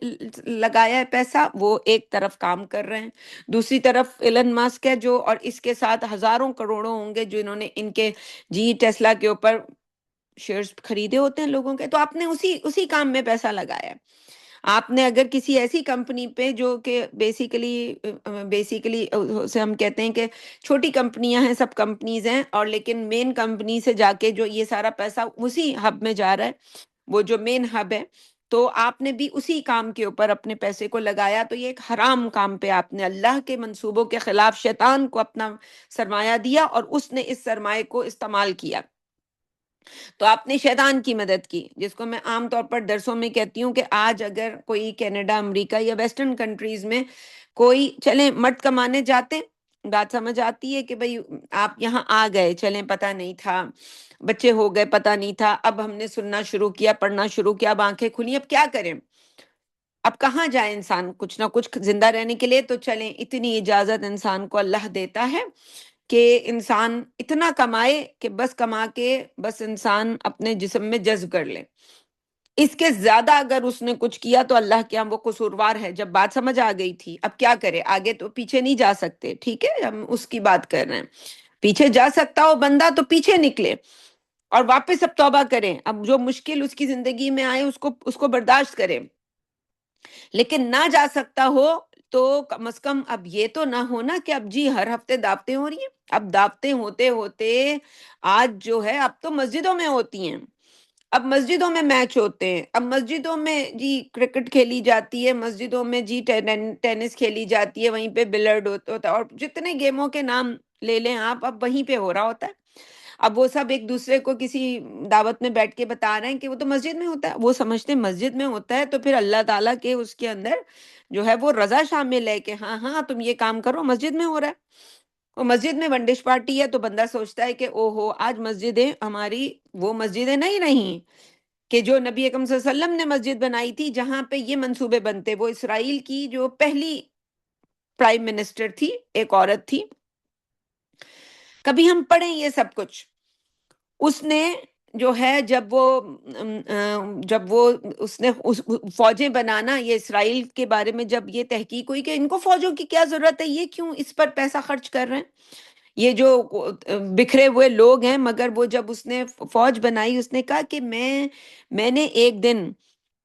لگایا ہے پیسہ، وہ ایک طرف کام کر رہے ہیں، دوسری طرف ایلن ماسک ہے جو، اور اس کے ساتھ ہزاروں کروڑوں ہوں گے جنہوں نے ان کے جی ٹیسلا کے اوپر شیئرز خریدے ہوتے ہیں لوگوں کے، تو آپ نے اسی کام میں پیسہ لگایا ہے۔ آپ نے اگر کسی ایسی کمپنی پہ جو کہ بیسیکلی اسے ہم کہتے ہیں کہ چھوٹی کمپنیاں ہیں، سب کمپنیز ہیں، اور لیکن مین کمپنی سے جا کے جو یہ سارا پیسہ اسی ہب میں جا رہا ہے، وہ جو مین ہب ہے، تو آپ نے بھی اسی کام کے اوپر اپنے پیسے کو لگایا، تو یہ ایک حرام کام پہ آپ نے اللہ کے منصوبوں کے خلاف شیطان کو اپنا سرمایہ دیا، اور اس نے اس سرمایہ کو استعمال کیا، تو آپ نے شیطان کی مدد کی، جس کو میں عام طور پر درسوں میں کہتی ہوں کہ آج اگر کوئی کینیڈا، امریکہ یا ویسٹرن کنٹریز میں کوئی چلیں مرد کمانے جاتے، بات سمجھ آتی ہے کہ بھئی آپ یہاں آ گئے، چلیں پتہ نہیں تھا، بچے ہو گئے پتہ نہیں تھا، اب ہم نے سننا شروع کیا، پڑھنا شروع کیا، اب آنکھیں کھلی، اب کیا کریں، اب کہاں جائے انسان کچھ نہ کچھ زندہ رہنے کے لیے، تو چلیں اتنی اجازت انسان کو اللہ دیتا ہے کہ انسان اتنا کمائے کہ بس کما کے بس انسان اپنے جسم میں جذب کر لے، اس کے زیادہ اگر اس نے کچھ کیا تو اللہ کے ہم وہ قصوروار ہے. جب بات سمجھ آ گئی تھی اب کیا کرے, آگے تو پیچھے نہیں جا سکتے, ٹھیک ہے, ہم اس کی بات کر رہے ہیں. پیچھے جا سکتا ہو بندہ تو پیچھے نکلے اور واپس اب توبہ کریں. اب جو مشکل اس کی زندگی میں آئے اس کو برداشت کریں. لیکن نہ جا سکتا ہو تو کم از کم اب یہ تو نہ ہونا کہ اب جی ہر ہفتے دعوتیں ہو رہی ہیں. اب دعوتیں ہوتے ہوتے آج جو ہے اب تو مسجدوں میں ہوتی ہیں, اب مسجدوں میں میچ ہوتے ہیں, اب مسجدوں میں جی کرکٹ کھیلی جاتی ہے, مسجدوں میں جی ٹینس کھیلی جاتی ہے, وہیں پہ بلرڈ ہوتا ہے, اور جتنے گیموں کے نام لے لیں آپ اب وہیں پہ ہو رہا ہوتا ہے. اب وہ سب ایک دوسرے کو کسی دعوت میں بیٹھ کے بتا رہے ہیں کہ وہ تو مسجد میں ہوتا ہے. وہ سمجھتے ہیں مسجد میں ہوتا ہے تو پھر اللہ تعالیٰ کے اس کے اندر جو ہے وہ رضا شامل ہے کہ ہاں ہاں تم یہ کام کرو, مسجد میں ہو رہا ہے. وہ مسجد میں ونڈش پارٹی ہے تو بندہ سوچتا ہے کہ او ہو آج مسجدیں ہماری وہ مسجدیں نہیں رہیں کہ جو نبی اکرم صلی اللہ علیہ وسلم نے مسجد بنائی تھی, جہاں پہ یہ منصوبے بنتے. وہ اسرائیل کی جو پہلی پرائم منسٹر تھی, ایک عورت تھی, کبھی ہم پڑھیں یہ سب کچھ. اس نے جو ہے جب وہ اس نے فوجیں بنانا, یہ اسرائیل کے بارے میں جب یہ تحقیق ہوئی کہ ان کو فوجوں کی کیا ضرورت ہے, یہ کیوں اس پر پیسہ خرچ کر رہے ہیں, یہ جو بکھرے ہوئے لوگ ہیں. مگر وہ جب اس نے فوج بنائی اس نے کہا کہ میں نے ایک دن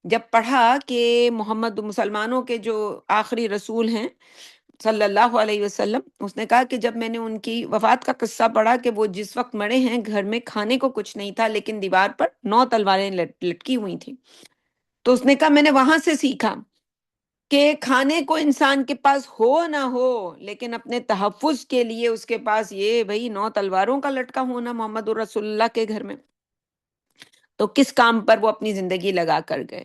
جب پڑھا کہ محمد مسلمانوں کے جو آخری رسول ہیں صلی اللہ علیہ وسلم, اس نے کہا کہ جب میں نے ان کی وفات کا قصہ پڑھا کہ وہ جس وقت مرے ہیں گھر میں کھانے کو کچھ نہیں تھا لیکن دیوار پر 9 تلواریں لٹکی ہوئی تھیں. تو اس نے کہا میں نے وہاں سے سیکھا کہ کھانے کو انسان کے پاس ہو نہ ہو لیکن اپنے تحفظ کے لیے اس کے پاس یہ بھئی 9 تلواروں کا لٹکا ہونا محمد رسول اللہ کے گھر میں, تو کس کام پر وہ اپنی زندگی لگا کر گئے.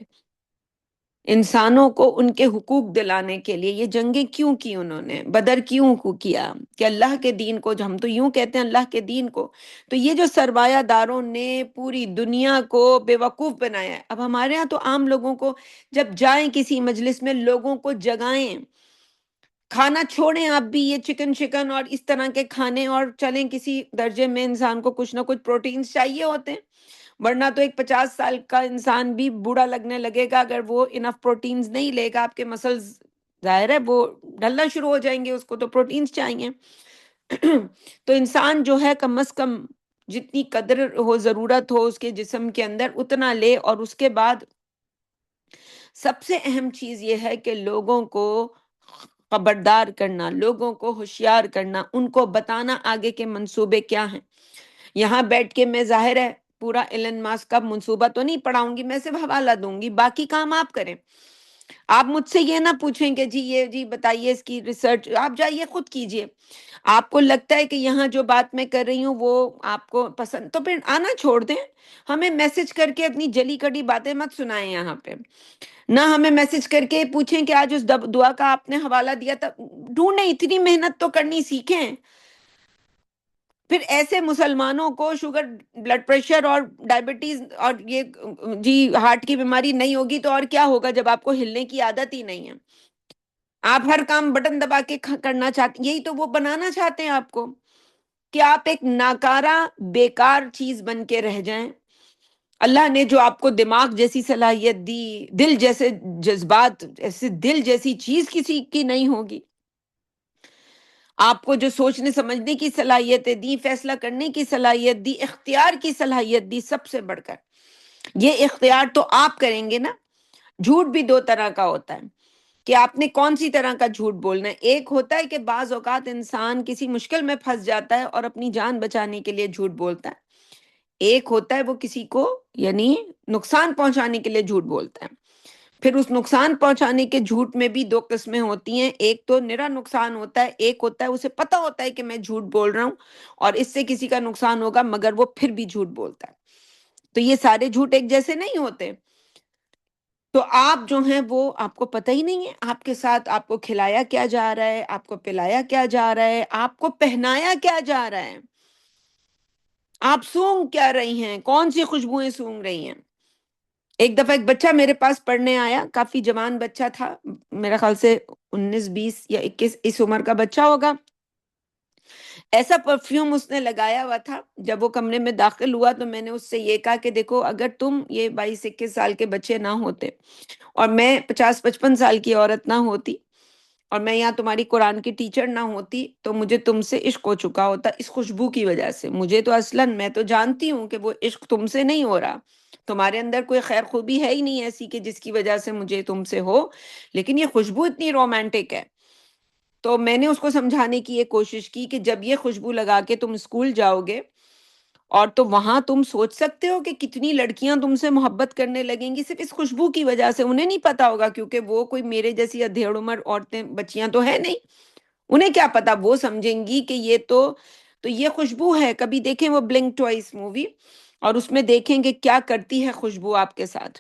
انسانوں کو ان کے حقوق دلانے کے لیے یہ جنگیں کیوں کی انہوں نے, بدر کیوں کیا, کہ اللہ کے دین کو, جو ہم تو یوں کہتے ہیں اللہ کے دین کو. تو یہ جو سرمایہ داروں نے پوری دنیا کو بے وقوف بنایا ہے. اب ہمارے ہاں تو عام لوگوں کو جب جائیں کسی مجلس میں لوگوں کو جگائیں, کھانا چھوڑیں آپ بھی یہ چکن اور اس طرح کے کھانے, اور چلیں کسی درجے میں انسان کو کچھ نہ کچھ پروٹینز چاہیے ہوتے ہیں, ورنہ تو ایک 50 سال کا انسان بھی بوڑھا لگنے لگے گا اگر وہ انف پروٹینز نہیں لے گا. آپ کے مسلز ظاہر ہے وہ ڈھلنا شروع ہو جائیں گے, اس کو تو پروٹینز چاہیے. تو انسان جو ہے کم از کم جتنی قدر ہو, ضرورت ہو اس کے جسم کے اندر اتنا لے. اور اس کے بعد سب سے اہم چیز یہ ہے کہ لوگوں کو خبردار کرنا, لوگوں کو ہوشیار کرنا, ان کو بتانا آگے کے منصوبے کیا ہیں. یہاں بیٹھ کے میں ظاہر ہے پورا ایلن ماسک کا منصوبہ تو نہیں پڑھاؤں گی, میں صرف حوالہ دوں گی, باقی کام آپ کریں. آپ مجھ سے یہ نہ پوچھیں کہ جی یہ جی بتائیے اس کی ریسرچ, آپ جائیے خود کیجئے. آپ کو لگتا ہے کہ یہاں جو بات میں کر رہی ہوں وہ آپ کو پسند, تو پھر آنا چھوڑ دیں. ہمیں میسج کر کے اپنی جلی کڑی باتیں مت سنائیں یہاں پہ, نہ ہمیں میسج کر کے پوچھیں کہ آج اس دعا کا آپ نے حوالہ دیا تھا. ڈھونڈیں, اتنی محنت تو کرنی سیکھیں. پھر ایسے مسلمانوں کو شوگر, بلڈ پریشر اور ڈائبٹیز اور یہ جی ہارٹ کی بیماری نہیں ہوگی تو اور کیا ہوگا جب آپ کو ہلنے کی عادت ہی نہیں ہے. آپ ہر کام بٹن دبا کے کرنا چاہتے, یہی تو وہ بنانا چاہتے ہیں آپ کو کہ آپ ایک ناکارہ بیکار چیز بن کے رہ جائیں. اللہ نے جو آپ کو دماغ جیسی صلاحیت دی, دل جیسے جذبات, ایسے دل جیسی چیز کسی کی نہیں ہوگی. آپ کو جو سوچنے سمجھنے کی صلاحیتیں دی, فیصلہ کرنے کی صلاحیت دی, اختیار کی صلاحیت دی, سب سے بڑھ کر یہ اختیار تو آپ کریں گے نا. جھوٹ بھی 2 طرح کا ہوتا ہے کہ آپ نے کون سی طرح کا جھوٹ بولنا ہے. ایک ہوتا ہے کہ بعض اوقات انسان کسی مشکل میں پھنس جاتا ہے اور اپنی جان بچانے کے لیے جھوٹ بولتا ہے. ایک ہوتا ہے وہ کسی کو یعنی نقصان پہنچانے کے لیے جھوٹ بولتا ہے. پھر اس نقصان پہنچانے کے جھوٹ میں بھی 2 قسمیں ہوتی ہیں, ایک تو نرا نقصان ہوتا ہے, ایک ہوتا ہے اسے پتا ہوتا ہے کہ میں جھوٹ بول رہا ہوں اور اس سے کسی کا نقصان ہوگا مگر وہ پھر بھی جھوٹ بولتا ہے. تو یہ سارے جھوٹ ایک جیسے نہیں ہوتے. تو آپ جو ہیں وہ آپ کو پتہ ہی نہیں ہے آپ کے ساتھ آپ کو کھلایا کیا جا رہا ہے, آپ کو پلایا کیا جا رہا ہے, آپ کو پہنایا کیا جا رہا ہے, آپ سونگ کیا رہی ہیں, کون سی خوشبوئیں سونگ رہی ہیں. ایک دفعہ ایک بچہ میرے پاس پڑھنے آیا, کافی جوان بچہ تھا, میرا خیال سے 19 20 یا 21 اس عمر کا بچہ ہوگا. ایسا پرفیوم اس نے لگایا ہوا تھا. جب وہ کمرے میں داخل ہوا تو میں نے اس سے یہ کہا کہ دیکھو اگر تم یہ 22-21 سال کے بچے نہ ہوتے اور میں 50-55 سال کی عورت نہ ہوتی اور میں یہاں تمہاری قرآن کی ٹیچر نہ ہوتی تو مجھے تم سے عشق ہو چکا ہوتا اس خوشبو کی وجہ سے. مجھے تو اصلاً میں تو جانتی ہوں کہ وہ عشق تم سے نہیں ہو رہا، تمہارے اندر کوئی خیر خوبی ہے ہی نہیں ایسی کہ جس کی وجہ سے مجھے تم سے ہو، لیکن یہ خوشبو اتنی رومانٹک ہے. تو میں نے اس کو سمجھانے کی یہ کوشش کی کہ جب یہ خوشبو لگا کے تم اسکول جاؤ گے اور تو وہاں تم سوچ سکتے ہو کہ کتنی لڑکیاں تم سے محبت کرنے لگیں گی صرف اس خوشبو کی وجہ سے. انہیں نہیں پتا ہوگا کیونکہ وہ کوئی میرے جیسی ادھیڑ عمر عورتیں بچیاں تو ہے نہیں، انہیں کیا پتا. وہ سمجھیں گی کہ یہ تو یہ خوشبو ہے. کبھی دیکھیں وہ بلنک ٹوائس مووی اور اس میں دیکھیں کہ کیا کرتی ہے خوشبو آپ کے ساتھ،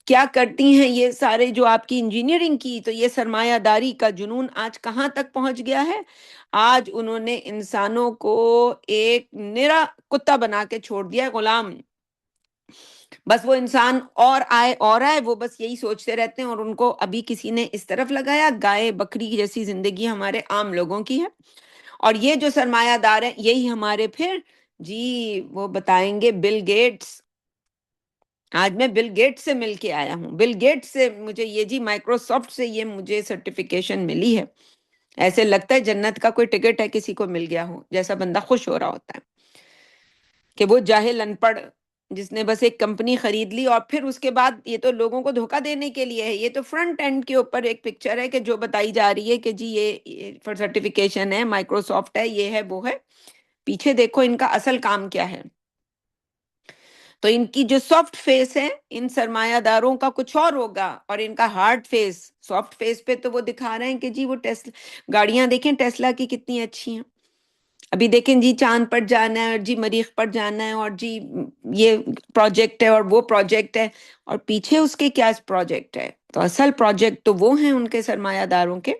کیا کرتی ہیں یہ سارے جو آپ کی انجینئرنگ کی. تو یہ سرمایہ داری کا جنون آج کہاں تک پہنچ گیا ہے. آج انہوں نے انسانوں کو ایک نرا کتا بنا کے چھوڑ دیا ہے، غلام. بس وہ انسان اور آئے وہ بس یہی سوچتے رہتے ہیں. اور ان کو ابھی کسی نے اس طرف لگایا، گائے بکری جیسی زندگی ہمارے عام لوگوں کی ہے. اور یہ جو سرمایہ دار ہیں یہی ہمارے پھر جی وہ بتائیں گے بل گیٹس. آج میں بل گیٹس سے مل کے آیا ہوں، بل گیٹس سے مجھے یہ جی مائکروسافٹ سے یہ مجھے سرٹیفیکیشن ملی ہے. ایسے لگتا ہے جنت کا کوئی ٹکٹ ہے کسی کو مل گیا ہو، جیسا بندہ خوش ہو رہا ہوتا ہے کہ وہ جاہل ان پڑھ جس نے بس ایک کمپنی خرید لی. اور پھر اس کے بعد یہ تو لوگوں کو دھوکہ دینے کے لیے ہے. یہ تو فرنٹ اینڈ کے اوپر ایک پکچر ہے کہ جو بتائی جا رہی ہے کہ جی یہ سرٹیفیکیشن ہے، مائکروسافٹ ہے، یہ ہے وہ ہے. پیچھے دیکھو ان کا اصل کام کیا ہے. تو ان کی جو سافٹ فیس ہے ان سرمایہ داروں کا کچھ اور ہوگا، اور ان کا ہارڈ فیس. سافٹ فیس پہ تو وہ دکھا رہے ہیں کہ جی وہ ٹیسلا گاڑیاں دیکھیں ٹیسلا کی کتنی اچھی ہیں. ابھی دیکھیں جی چاند پر جانا ہے اور جی مریخ پر جانا ہے اور جی یہ پروجیکٹ ہے اور وہ پروجیکٹ ہے، اور پیچھے اس کے کیا پروجیکٹ ہے. تو اصل پروجیکٹ تو وہ ہیں ان کے سرمایہ داروں کے.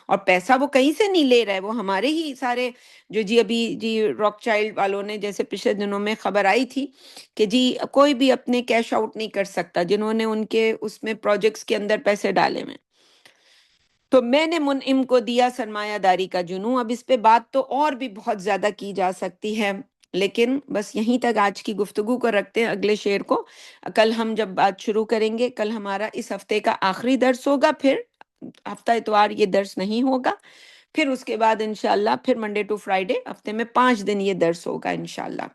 اور پیسہ وہ کہیں سے نہیں لے رہے، وہ ہمارے ہی سارے جو جی ابھی جی راک چائلڈ والوں نے جیسے پچھلے دنوں میں خبر آئی تھی کہ جی کوئی بھی اپنے کیش آؤٹ نہیں کر سکتا جنہوں نے ان کے اس میں پروجیکٹس کے اندر پیسے ڈالے ہوئے. تو میں نے منعم کو دیا سرمایہ داری کا جنوں. اب اس پہ بات تو اور بھی بہت زیادہ کی جا سکتی ہے، لیکن بس یہیں تک آج کی گفتگو کو رکھتے ہیں. اگلے شعر کو کل ہم جب بات شروع کریں گے، کل ہمارا اس ہفتے کا آخری درس ہوگا، پھر ہفتہ اتوار یہ درس نہیں ہوگا. پھر اس کے بعد انشاءاللہ پھر منڈے ٹو فرائیڈے ہفتے میں 5 دن یہ درس ہوگا انشاءاللہ.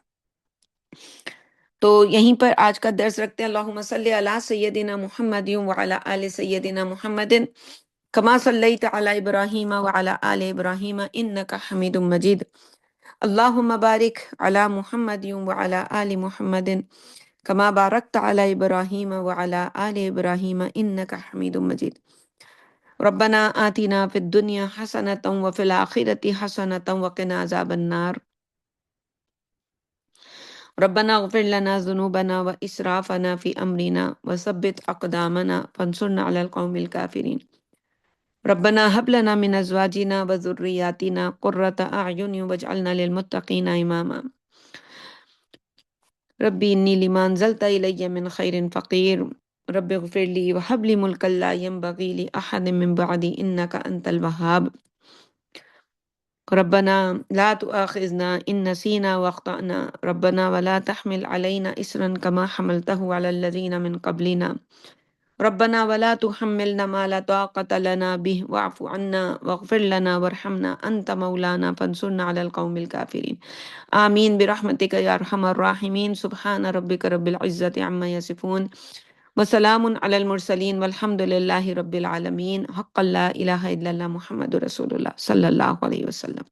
تو یہیں پر آج کا درس رکھتے ہیں. اللہم صلی علی سیدنا محمد وعلی آل سیدنا محمد کما صلیت علی ابراہیم وعلی آل ابراہیم انک حمید مجید. اللہم بارک علی محمد وعلی آل محمد کما بارکت علی ابراہیم وعلی آل ابراہیم انک حمید مجید. ربنا آتنا فی الدنیا حسنۃ وفی الآخرۃ حسنۃ وقنا عذاب النار. ربنا اغفر لنا ذنوبنا واسرافنا فی امرنا وثبت اقدامنا فانصرنا علی القوم الکافرین. ربنا هب لنا من ازواجنا وذرياتنا قرة اعین واجعلنا للمتقین اماما. ربی انی لما انزلت الی من خیر فقیر. رب اغفر لی وهب لی ملکا لا ينبغی لأحد من بعدی انک انت الوہاب. ربنا لا تؤاخذنا ان نسینا واخطأنا ربنا ولا تحمل علينا اسرا كما حملته على الذين من قبلنا ربنا ولا تحملنا ما لا طاقة لنا به واعف عنا واغفر لنا وارحمنا انت مولانا فانصرنا على القوم الكافرين. آمین برحمتک یا ارحم الراحمین. سبحان ربک رب العزة عما یصفون وسلام علی المرسلین والحمد للہ رب العالمین. حق لا الہ الا اللہ محمد رسول اللہ صلی اللہ علیہ وسلم.